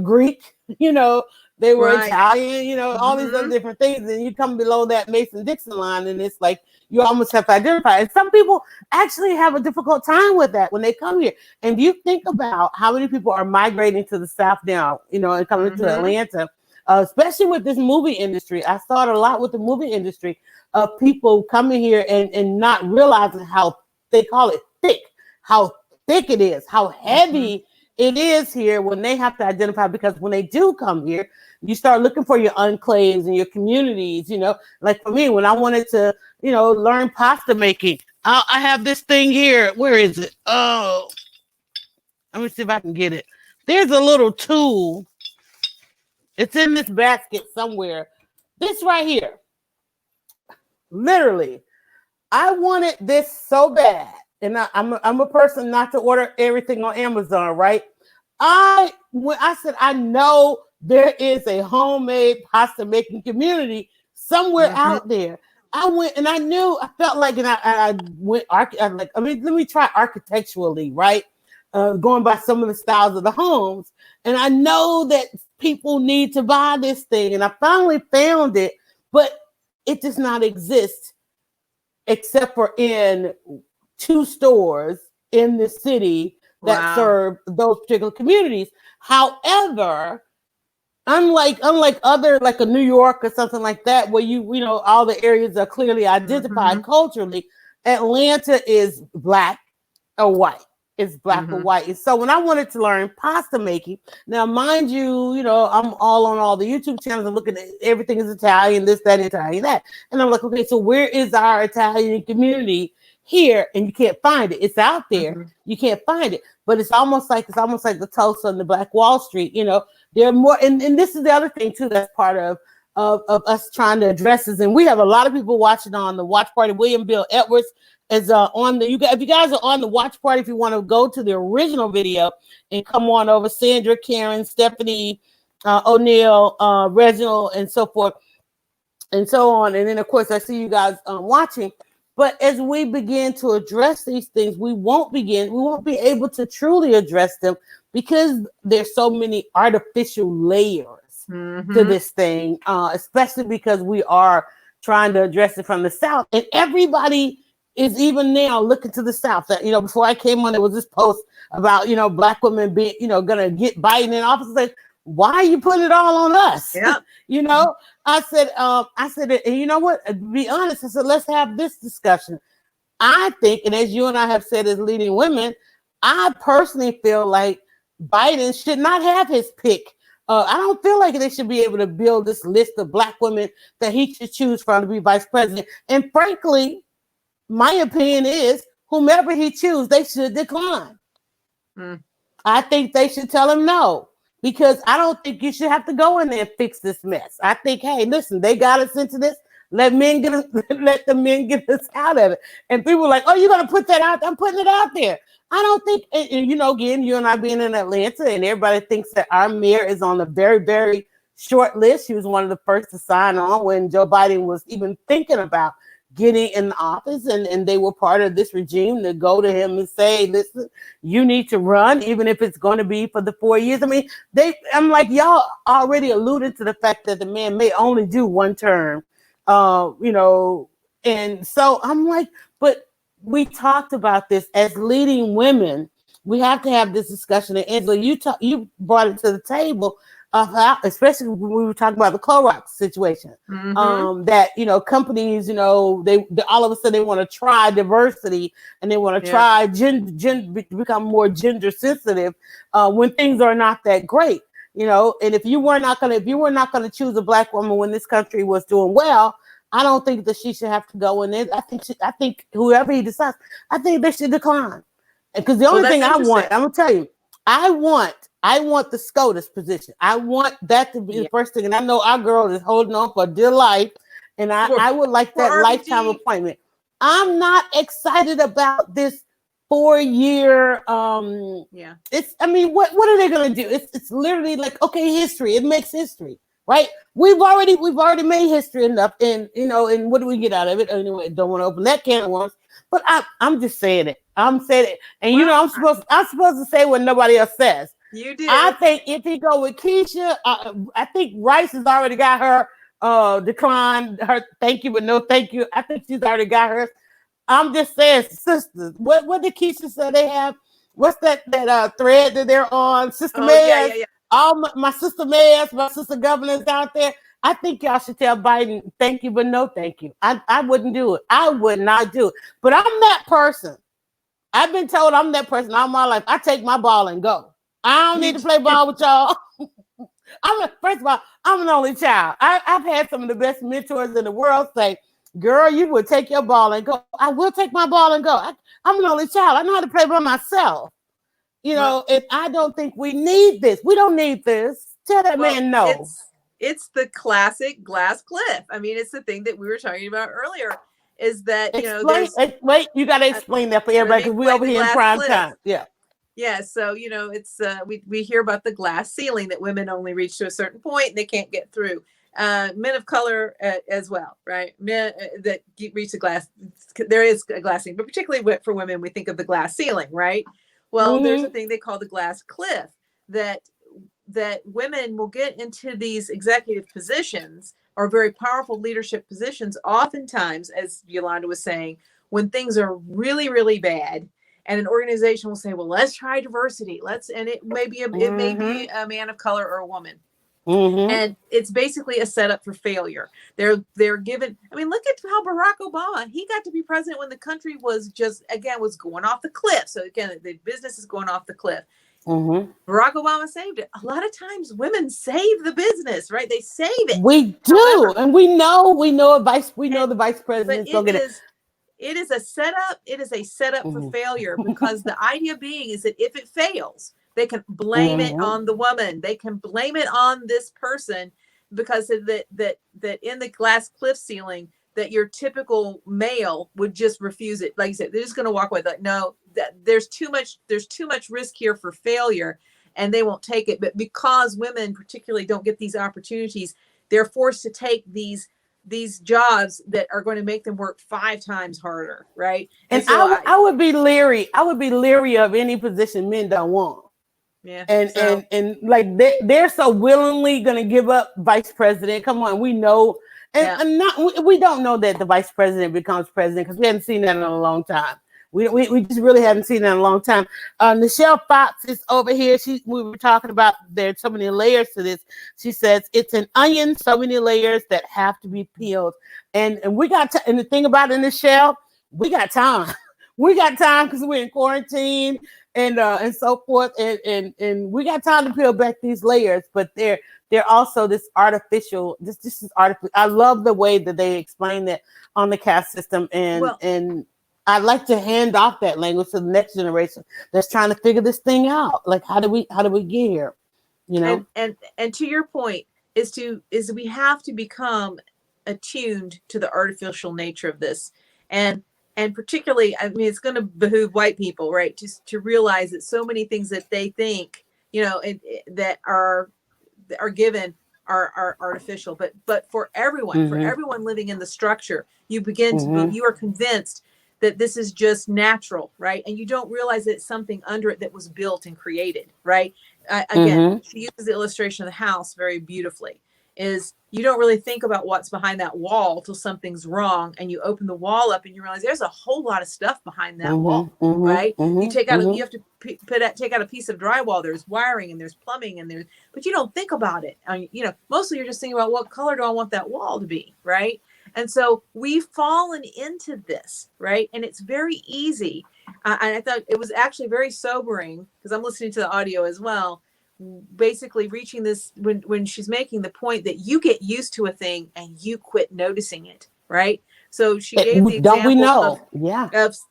Greek, they were Italian, all these other different things. And you come below that Mason-Dixon line, and it's like you almost have to identify. And some people actually have a difficult time with that when they come here. And you think about how many people are migrating to the South now, and coming to Atlanta, especially with this movie industry. I saw it a lot with the movie industry of people coming here and not realizing how they call it thick. How thick it is, how heavy it is here when they have to identify, because when they do come here, you start looking for your enclaves and your communities, like for me, when I wanted to, learn pasta making, I have this thing here. Where is it? Oh, let me see if I can get it. There's a little tool. It's in this basket somewhere. This right here. Literally. I wanted this so bad. And I'm a person not to order everything on Amazon, right? When I said I know there is a homemade pasta making community somewhere out there. I went and I knew I felt like, and I went like, I mean, let me try architecturally, right? Going by some of the styles of the homes, and I know that people need to buy this thing, and I finally found it, but it does not exist except for in 2 stores in the city that serve those particular communities. However, unlike other, like a New York or something like that, where you know all the areas are clearly identified culturally, Atlanta is black or white. It's black or white. And so when I wanted to learn pasta making, now mind you, you know, I'm all on all the YouTube channels and looking at everything is Italian, this, that, Italian, that. And I'm like, okay, so where is our Italian community here? And you can't find it. It's out there. You can't find it. But it's almost like the Tulsa and the Black Wall Street, you know. There are more, and this is the other thing too that's part of us trying to address this. And we have a lot of people watching on the watch party. William Bill Edwards is on the, if you guys are on the watch party, if you want to go to the original video and come on over, Sandra, Karen, Stephanie, O'Neill, Reginald, and so forth and so on. And then of course I see you guys watching. But as we begin to address these things, we won't be able to truly address them because there's so many artificial layers to this thing, especially because we are trying to address it from the South. And everybody is even now looking to the South. That, you know, before I came on, there was this post about, you know, Black women being, you know, gonna get Biden in office. Like, why are you putting it all on us? Yeah. You know, I said, and you know what? To be honest, I said, let's have this discussion. I think, and as you and I have said as leading women, I personally feel like Biden should not have his pick. I don't feel like they should be able to build this list of Black women that he should choose from to be vice president. And frankly, my opinion is whomever he chooses, they should decline. I think they should tell him no, because I don't think you should have to go in there and fix this mess. I think, hey, listen, they got us into this. Let the men get us out of it. And people are like, oh, you're going to put that out? I'm putting it out there. I don't think, and you know, again, you and I being in Atlanta, and everybody thinks that our mayor is on a very, very short list. She was one of the first to sign on when Joe Biden was even thinking about getting in the office, and they were part of this regime to go to him and say, listen, you need to run, even if it's going to be for the 4 years. I mean, I'm like, y'all already alluded to the fact that the man may only do 1 term, you know, and so I'm like, but we talked about this as leading women. We have to have this discussion. And Angela, you brought it to the table of how, especially when we were talking about the Clorox situation, that, you know, companies, you know, they all of a sudden they want to try diversity and they want to try become more gender sensitive when things are not that great, you know. And if you were not going to choose a Black woman when this country was doing well, I don't think that she should have to go in there. I think whoever he decides, I think they should decline. Because the only thing I want, I'm gonna tell you, I want the SCOTUS position. I want that to be the first thing. And I know our girl is holding on for dear life. And I would like that lifetime appointment. I'm not excited about this 4-year. It's, I mean, what are they gonna do? It's literally like, okay, history. It makes history, right? We've already made history enough. And you know, and what do we get out of it? Anyway, don't want to open that can of worms. But I'm just saying it. I'm saying it. And you know, I'm supposed to say what nobody else says. You did. I think if he go with Keisha, I think Rice has already got her declined her thank you, but no thank you. I think she's already got hers. I'm just saying, sisters. What did Keisha say they have? What's that thread that they're on? Sister Mayors. Yeah. All my sister mayors, my sister governors out there. I think y'all should tell Biden thank you, but no thank you. I wouldn't do it. I would not do it. But I'm that person. I've been told I'm that person all my life. I take my ball and go. I don't need to play ball with y'all. First of all, I'm an only child. I've had some of the best mentors in the world say, girl, you would take your ball and go. I will take my ball and go. I'm an only child. I know how to play by myself. You know, and I don't think we need this. We don't need this. Tell that man no. it's the classic glass cliff. I mean, it's the thing that we were talking about earlier. Is that wait? You got to explain that for everybody because we over here in prime time. Yeah. Yeah, so it's we hear about the glass ceiling that women only reach to a certain point and they can't get through. Men of color as well, right? Men that reach the glass, there is a glass ceiling, but particularly for women, we think of the glass ceiling, right? Well, there's a thing they call the glass cliff that women will get into these executive positions or very powerful leadership positions, oftentimes, as Yolanda was saying, when things are really, really bad. And an organization will say, well, let's try diversity. And it may be a man of color or a woman. And it's basically a setup for failure. They're given, I mean, look at how Barack Obama, he got to be president when the country was was going off the cliff. So again, the business is going off the cliff. Barack Obama saved it. A lot of times women save the business, right? They save it. We do. However, and we know the vice president. It is a setup. It is a setup for failure because the idea being is that if it fails, they can blame it on the woman. They can blame it on this person because of that in the glass cliff ceiling that your typical male would just refuse it. Like you said, they're just going to walk away. Like, no, there's too much risk here for failure, and they won't take it. But because women particularly don't get these opportunities, they're forced to take these jobs that are going to make them work 5 times harder, right? And so I would be leery. I would be leery of any position men don't want. Yeah. And like they're so willingly going to give up vice president. Come on, we know, we don't know that the vice president becomes president because we haven't seen that in a long time. We just really haven't seen that in a long time. Nichelle Fox is over here. We were talking about there's so many layers to this. She says it's an onion, so many layers that have to be peeled. And we got and the thing about it, Nichelle, we got time. We got time because we're in quarantine and so forth. And we got time to peel back these layers, but they're also this artificial. This is artificial. I love the way that they explain that on the caste system and I'd like to hand off that language to the next generation that's trying to figure this thing out. Like, how do we get here? You know? And to your point is we have to become attuned to the artificial nature of this. And particularly, I mean, it's going to behoove white people, right? Just to realize that so many things that they think, that are given are artificial, but for everyone, for everyone living in the structure, you begin to, you are convinced that this is just natural, right? And you don't realize that it's something under it that was built and created, right? Again, she uses the illustration of the house very beautifully, is you don't really think about what's behind that wall till something's wrong. And you open the wall up and you realize there's a whole lot of stuff behind that wall, right? You take out, you have to take out a piece of drywall. There's wiring and there's plumbing but you don't think about it. Mostly you're just thinking about what color do I want that wall to be, right? And so we've fallen into this, right? And it's very easy. And I thought it was actually very sobering because I'm listening to the audio as well. Basically reaching this when she's making the point that you get used to a thing and you quit noticing it, right? So she gave the example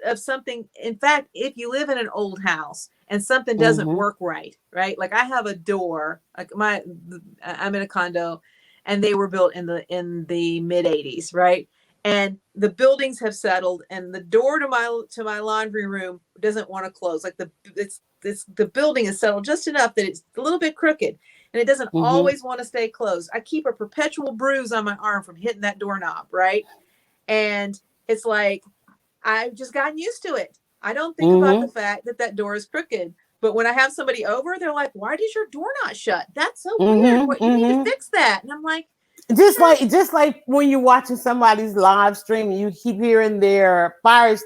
of something. In fact, if you live in an old house and something doesn't work right? Like I have a door, like I'm in a condo, and they were built in the mid 80s, right? And the buildings have settled, and the door to my laundry room doesn't want to close. Like the building is settled just enough that it's a little bit crooked, and it doesn't always want to stay closed. I keep a perpetual bruise on my arm from hitting that doorknob, right? And it's like I've just gotten used to it. I don't think about the fact that door is crooked. But when I have somebody over, they're like, "Why does your door not shut? That's so weird. You need to fix that." And I'm like, just like when you're watching somebody's live stream and you keep hearing their smoke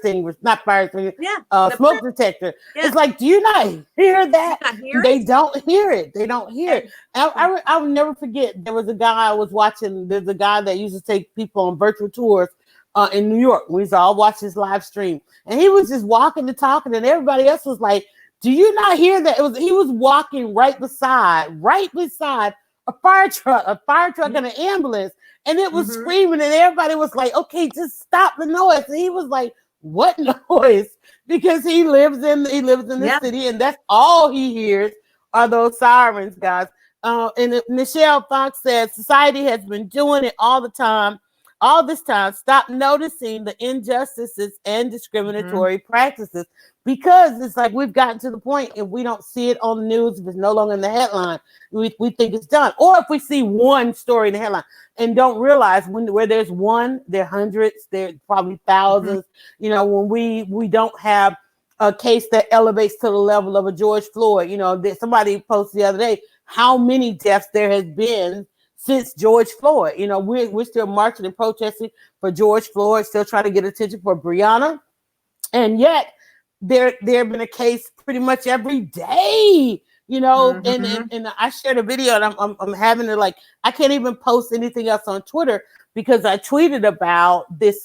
detector. Yeah. It's like, do you not hear that? They don't hear it. They don't hear it. I will never forget. There was a guy I was watching. There's a guy that used to take people on virtual tours in New York. We used to all watch his live stream, and he was just walking and talking, and everybody else was like, do you not hear that? He was walking right beside a fire truck and an ambulance, and it was screaming, and everybody was like, okay, just stop the noise. And he was like, what noise? Because he lives in the city, and that's all he hears are those sirens, guys. Michelle Fox says society has been doing it all this time. Stop noticing the injustices and discriminatory practices, because it's like we've gotten to the point, if we don't see it on the news, if it's no longer in the headline, we think it's done. Or if we see one story in the headline and don't realize where there's one, there are hundreds, there are probably thousands. You know, when we don't have a case that elevates to the level of a George Floyd. You know, somebody posted the other day how many deaths there has been since George Floyd. You know, we're still marching and protesting for George Floyd, still trying to get attention for Breonna, and yet there have been a case pretty much every day. You know, and I shared a video, and I'm having to, like, I can't even post anything else on Twitter because I tweeted about this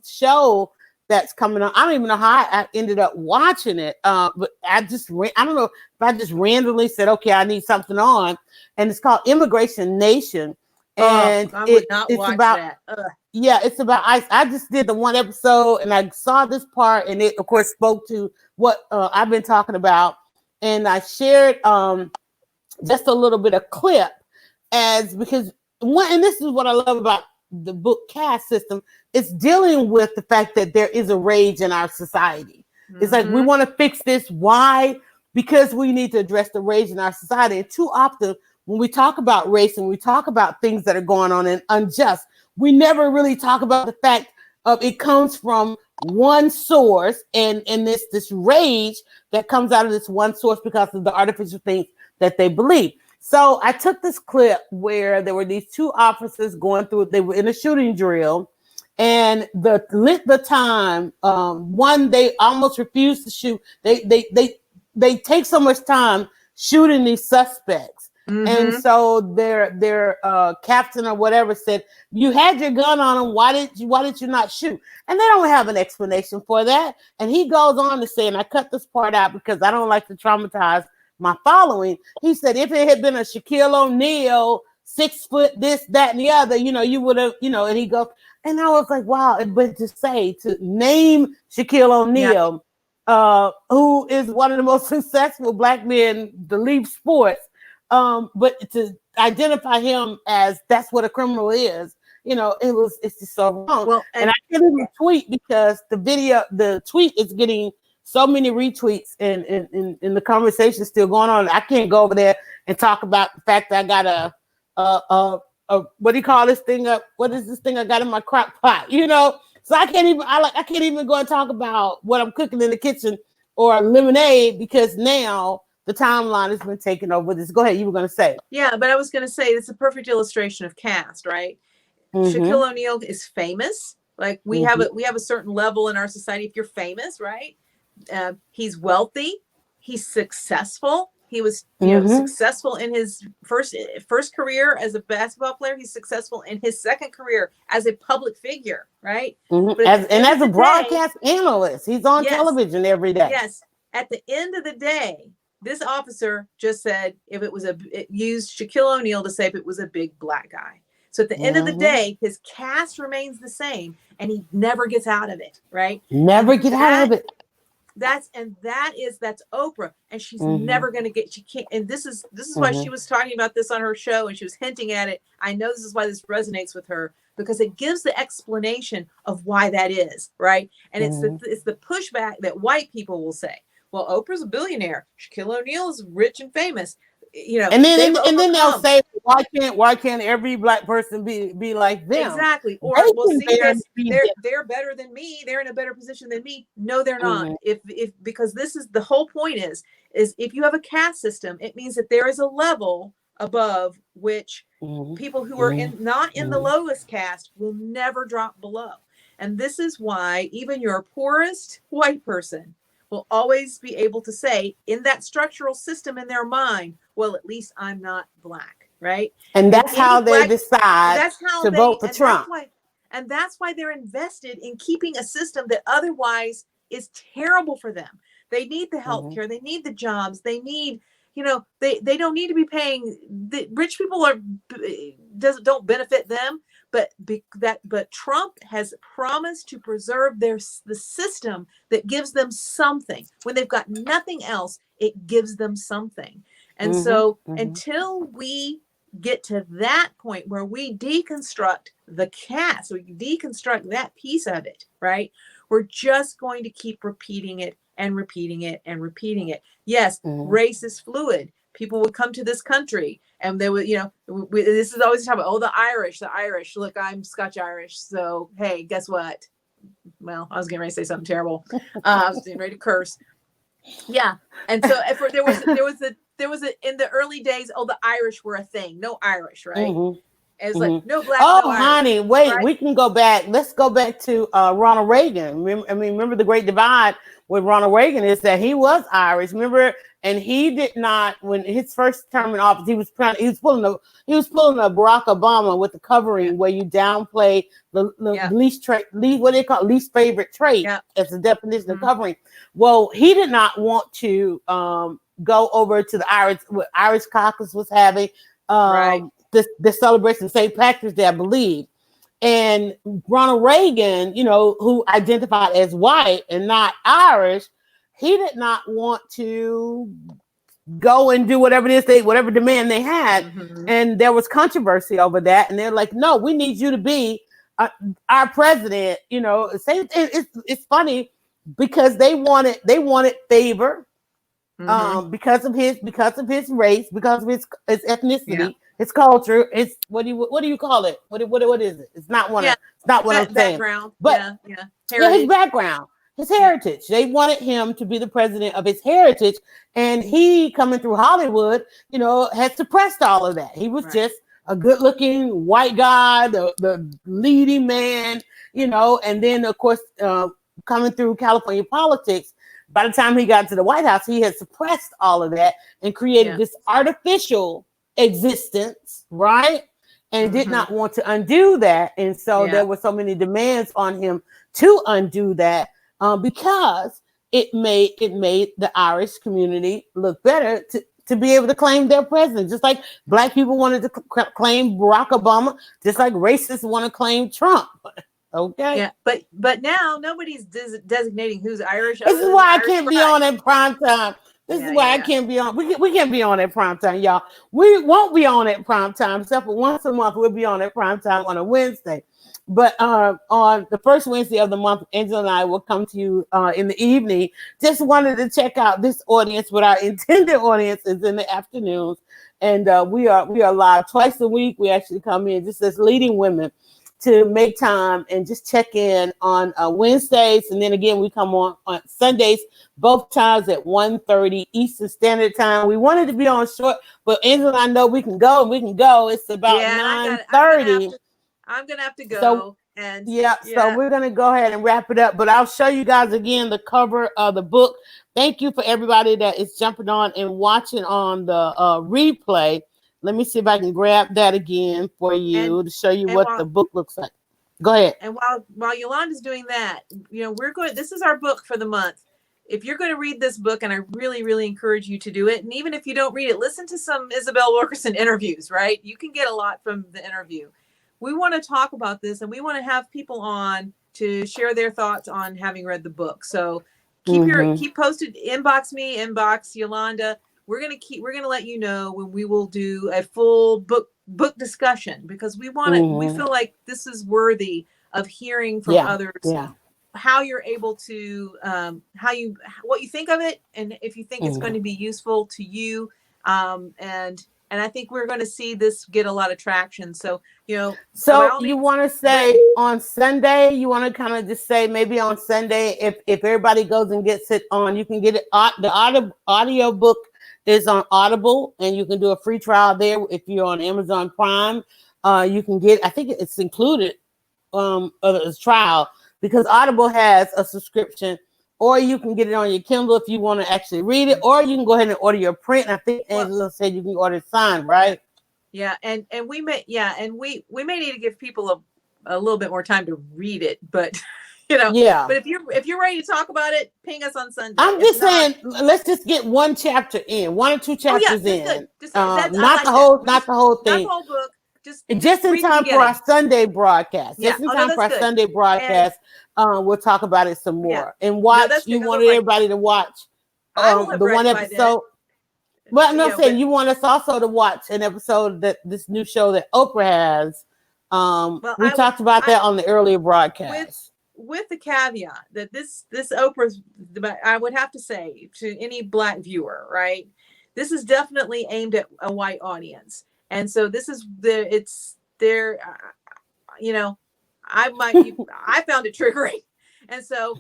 show that's coming on. I don't even know how I ended up watching it. But I don't know if I just randomly said, okay, I need something on. And it's called Immigration Nation. And I would not watch about that. Yeah, it's about ICE. I just did the one episode and I saw this part, and it of course spoke to what I've been talking about. And I shared just a little bit of clip and this is what I love about the book caste system. It's dealing with the fact that there is a rage in our society. It's like, we want to fix this. Why? Because we need to address the rage in our society. And too often when we talk about race and we talk about things that are going on and unjust, we never really talk about the fact of it comes from one source, and this rage that comes out of this one source because of the artificial things that they believe. So I took this clip where there were these two officers going through, they were in a shooting drill, and the time, one, they almost refused to shoot. They take so much time shooting these suspects. And so their captain or whatever said, you had your gun on him. Why did you not shoot? And they don't have an explanation for that. And he goes on to say, and I cut this part out because I don't like to traumatize my following. He said, if it had been a Shaquille O'Neal, 6 foot, this, that, and the other, you know, you would have, you know, and he goes, and I was like, wow. But to name Shaquille O'Neal, who is one of the most successful Black men to leave sports, but to identify him as that's what a criminal is, you know, it's just so wrong. Well, and I can't even tweet because the tweet is getting so many retweets and the conversation is still going on. I can't go over there and talk about the fact that I got a what do you call this thing up? What is this thing I got in my crock pot? You know, so I can't even go and talk about what I'm cooking in the kitchen or lemonade because now the timeline has been taken over this. Go ahead, you were going to say. Yeah, but I was going to say it's a perfect illustration of caste, right? Shaquille O'Neal is famous. Like we have a certain level in our society. If you're famous, right? He's wealthy. He's successful. He was successful in his first career as a basketball player. He's successful in his second career as a public figure, right? As a broadcast analyst, he's on television every day. Yes. At the end of the day, this officer just said it used Shaquille O'Neal to say if it was a big Black guy. So at the end of the day, his caste remains the same, and he never gets out of it, right? Never get out of it. That's Oprah, and she's never going to get. She can't. And this is why she was talking about this on her show, and she was hinting at it. I know this is why this resonates with her because it gives the explanation of why that is, right? And it's the pushback that white people will say. Well, Oprah's a billionaire. Shaquille O'Neal is rich and famous. You know, and then they'll say, why can't every Black person be like them? Exactly. Or they're better than me. They're in a better position than me. No, they're not. Because this is the whole point is if you have a caste system, it means that there is a level above which people who are not in the lowest caste will never drop below. And this is why even your poorest white person will always be able to say in that structural system in their mind, well, at least I'm not Black, right? And that's how they decide to vote for Trump. And that's why they're invested in keeping a system that otherwise is terrible for them. They need the healthcare, they need the jobs, they need, you know, they don't need to be paying. The rich people don't benefit them. But Trump has promised to preserve the system that gives them something. When they've got nothing else, it gives them something. And so until we get to that point where we deconstruct the caste, we deconstruct that piece of it, right? We're just going to keep repeating it and repeating it and repeating it. Yes, race is fluid. People would come to this country and they would, this is always talking about, the Irish. Look, I'm Scotch Irish. So, hey, guess what? Well, I was getting ready to say something terrible. I was getting ready to curse. Yeah. And so there was in the early days, the Irish were a thing. No Irish, right? It's like no black. Oh, no honey, Irish, wait, right? we can go back. Let's go back to Ronald Reagan. Remember the Great Divide with Ronald Reagan is that he was Irish. Remember, and he did not, when his first term in office, he was pulling a Barack Obama with the covering where you downplay the least favorite trait as the definition of covering. Well, he did not want to go over to the Irish caucus was having. This celebration of St. Patrick's Day, I believe. And Ronald Reagan, who identified as white and not Irish, he did not want to go and do whatever demand they had. And there was controversy over that. And they're like, no, we need you to be our president. It's funny because they wanted favor because of his race, because of his ethnicity. His culture. It's what do you call it? What is it? It's not one. It's not what I'm saying. Background, but his background, his heritage. They wanted him to be the president of his heritage, and he coming through Hollywood, had suppressed all of that. He was just a good-looking white guy, the leading man, and then of course coming through California politics. By the time he got to the White House, he had suppressed all of that and created this artificial existence, right? And did not want to undo that. And so there were so many demands on him to undo that because it made the Irish community look better to be able to claim their president. Just like black people wanted to claim Barack Obama, just like racists want to claim Trump. Okay. Yeah, but now nobody's designating who's Irish. This is why I can't be on at prime time. This is why I can't be on. We can't be on at prime time, y'all. We won't be on at prime time, except for once a month. We'll be on at prime time on a Wednesday. But on the first Wednesday of the month, Angela and I will come to you in the evening. Just wanted to check out this audience, but our intended audience is in the afternoons, and we are live twice a week. We actually come in just as leading women to make time and just check in on Wednesdays. And then again, we come on Sundays, both times at 1:30 Eastern Standard Time. We wanted to be on short, but Angela and I know we can go. It's about 9:30. I'm going to have to go. So, so we're going to go ahead and wrap it up. But I'll show you guys again the cover of the book. Thank you for everybody that is jumping on and watching on the replay. Let me see if I can grab that again for you to show you what the book looks like. Go ahead. And while Yolanda's doing that, this is our book for the month. If you're going to read this book, and I really, really encourage you to do it, and even if you don't read it, listen to some Isabel Wilkerson interviews, right? You can get a lot from the interview. We want to talk about this, and we want to have people on to share their thoughts on having read the book. So keep posted, inbox me, inbox Yolanda. We're gonna let you know when we will do a full book discussion, because we want to. We feel like this is worthy of hearing from others. How you're able to what you think of it, and if you think it's going to be useful to you, and I think we're going to see this get a lot of traction. So So you want to say on Sunday? You want to kind of just say maybe on Sunday, if everybody goes and gets it on, you can get it. The audio book is on Audible, and you can do a free trial there. If you're on Amazon Prime, you can get. I think it's included a trial, because Audible has a subscription, or you can get it on your Kindle if you want to actually read it, or you can go ahead and order your print. I think Angela said you can order it signed, right? Yeah, and we may may need to give people a little bit more time to read it, but But if you're ready to talk about it, ping us on Sunday. I'm just saying, let's just get one chapter in, 1 or 2 chapters in. Not the whole thing. Not the whole book. Just in time for our Sunday broadcast. Just in time for our Sunday broadcast. We'll talk about it some more. And watch. You wanted everybody to watch the one episode. Well, I'm not saying you want us also to watch an episode that this new show that Oprah has. We talked about that on the earlier broadcast. With the caveat that this Oprah's, I would have to say to any Black viewer, right? This is definitely aimed at a white audience, and so this is it's there. I found it triggering, and so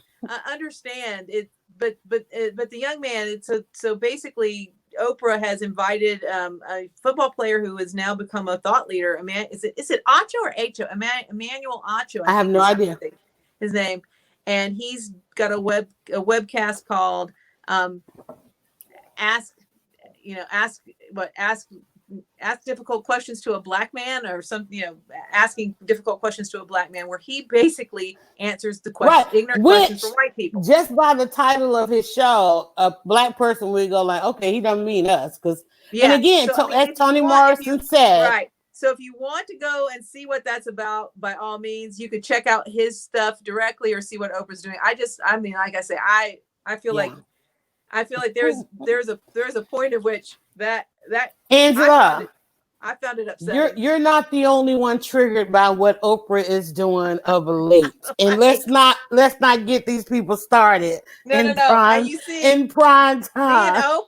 understand it. But the young man, it's so basically Oprah has invited a football player who has now become a thought leader. Is it Acho or Acho? Emmanuel Acho. I have no idea his name, and he's got a webcast called ask difficult questions to a Black man, or something, asking difficult questions to a Black man, where he basically answers the question, ignorant questions for white people. Just by the title of his show, a Black person would go like, okay, he doesn't mean us, because and again, as Toni Morrison said, right. So if you want to go and see what that's about, by all means, you could check out his stuff directly or see what Oprah's doing. Like I say, I feel like there's a point at which that Angela, I found it upsetting. You're not the only one triggered by what Oprah is doing of late. And let's not get these people started in prime time. Me and Oprah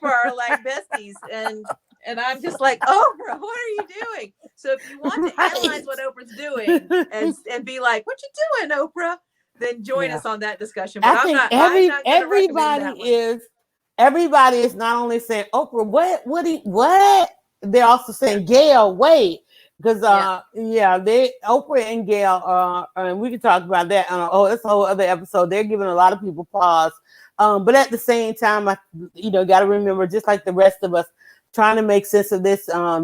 are like besties, and I'm just like, Oprah, what are you doing? So if you want to analyze what Oprah's doing and be like, what you doing, Oprah? Then join us on that discussion. But I'm not everybody is not only saying Oprah, what? They're also saying Gail, wait, because Oprah and Gail and we can talk about that on it's a whole other episode. They're giving a lot of people pause, but at the same time, got to remember, just like the rest of us, trying to make sense of this. They're a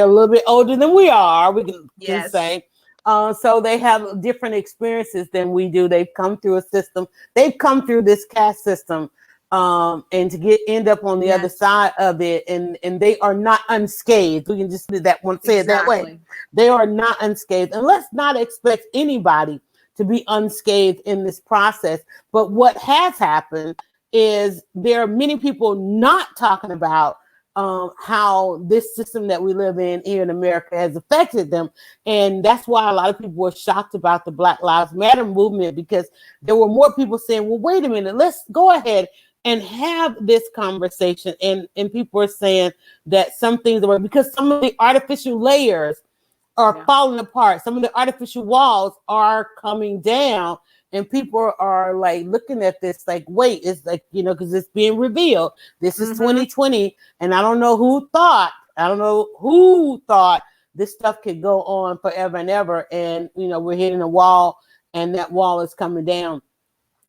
little bit older than we are. We can say. So they have different experiences than we do. They've come through a system. They've come through this caste system. And to end up on the other side of it, and they are not unscathed. We can just say it that way. They are not unscathed, and let's not expect anybody to be unscathed in this process. But what has happened is there are many people not talking about how this system that we live in here in America has affected them. And that's why a lot of people were shocked about the Black Lives Matter movement, because there were more people saying, well, wait a minute, let's go ahead and have this conversation. And people are saying that some things are, because some of the artificial layers are falling apart. Some of the artificial walls are coming down, and people are like looking at this like, wait, it's like, because it's being revealed. This is 2020. And I don't know who thought this stuff could go on forever and ever. And, we're hitting a wall, and that wall is coming down.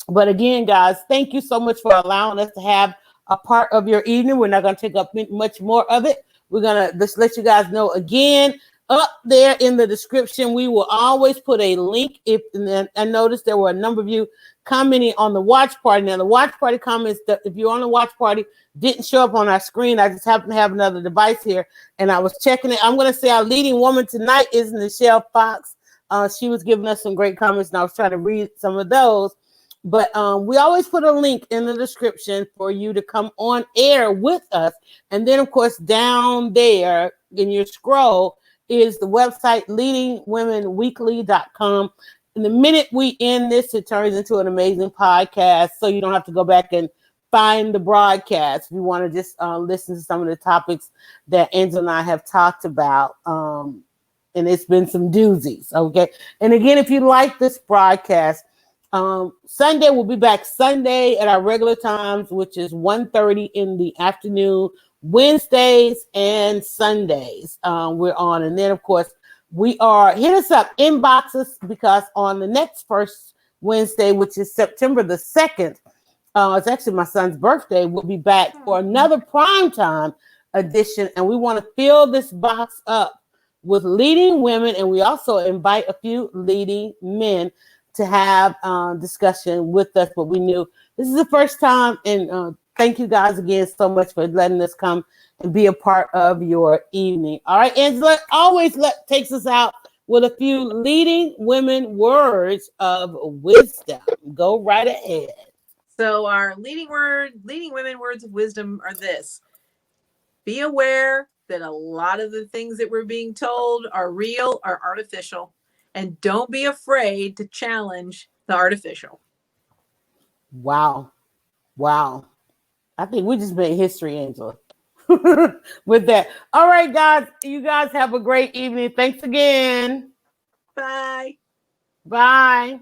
But again, guys, thank you so much for allowing us to have a part of your evening. We're not going to take up much more of it. We're going to just let you guys know again, up there in the description, we will always put a link. I noticed there were a number of you commenting on the watch party. Now, the watch party comments, if you're on the watch party, didn't show up on our screen. I just happen to have another device here, and I was checking it. I'm going to say our leading woman tonight is Nichelle Fox. She was giving us some great comments, and I was trying to read some of those. But we always put a link in the description for you to come on air with us. And then, of course, down there in your scroll is the website leadingwomenweekly.com. And the minute we end this, it turns into an amazing podcast. So you don't have to go back and find the broadcast. We want to just listen to some of the topics that Angela and I have talked about. And it's been some doozies. Okay. And again, if you like this broadcast, Sunday, we'll be back Sunday at our regular times, which is 1:30 in the afternoon. Wednesdays and Sundays we're on. And then, of course, hit us up, inbox us, because on the next first Wednesday, which is September the 2nd, it's actually my son's birthday, we'll be back for another primetime edition. And we want to fill this box up with leading women. And we also invite a few leading men to have discussion with us. But we knew this is the first time, and thank you guys again so much for letting us come and be a part of your evening. All right, Angela always takes us out with a few leading women words of wisdom. Go right ahead. So our leading women words of wisdom are this: be aware that a lot of the things that we're being told are real, are artificial, and don't be afraid to challenge the artificial. Wow. Wow. I think we just made history, Angela, with that. All right, guys. You guys have a great evening. Thanks again. Bye. Bye.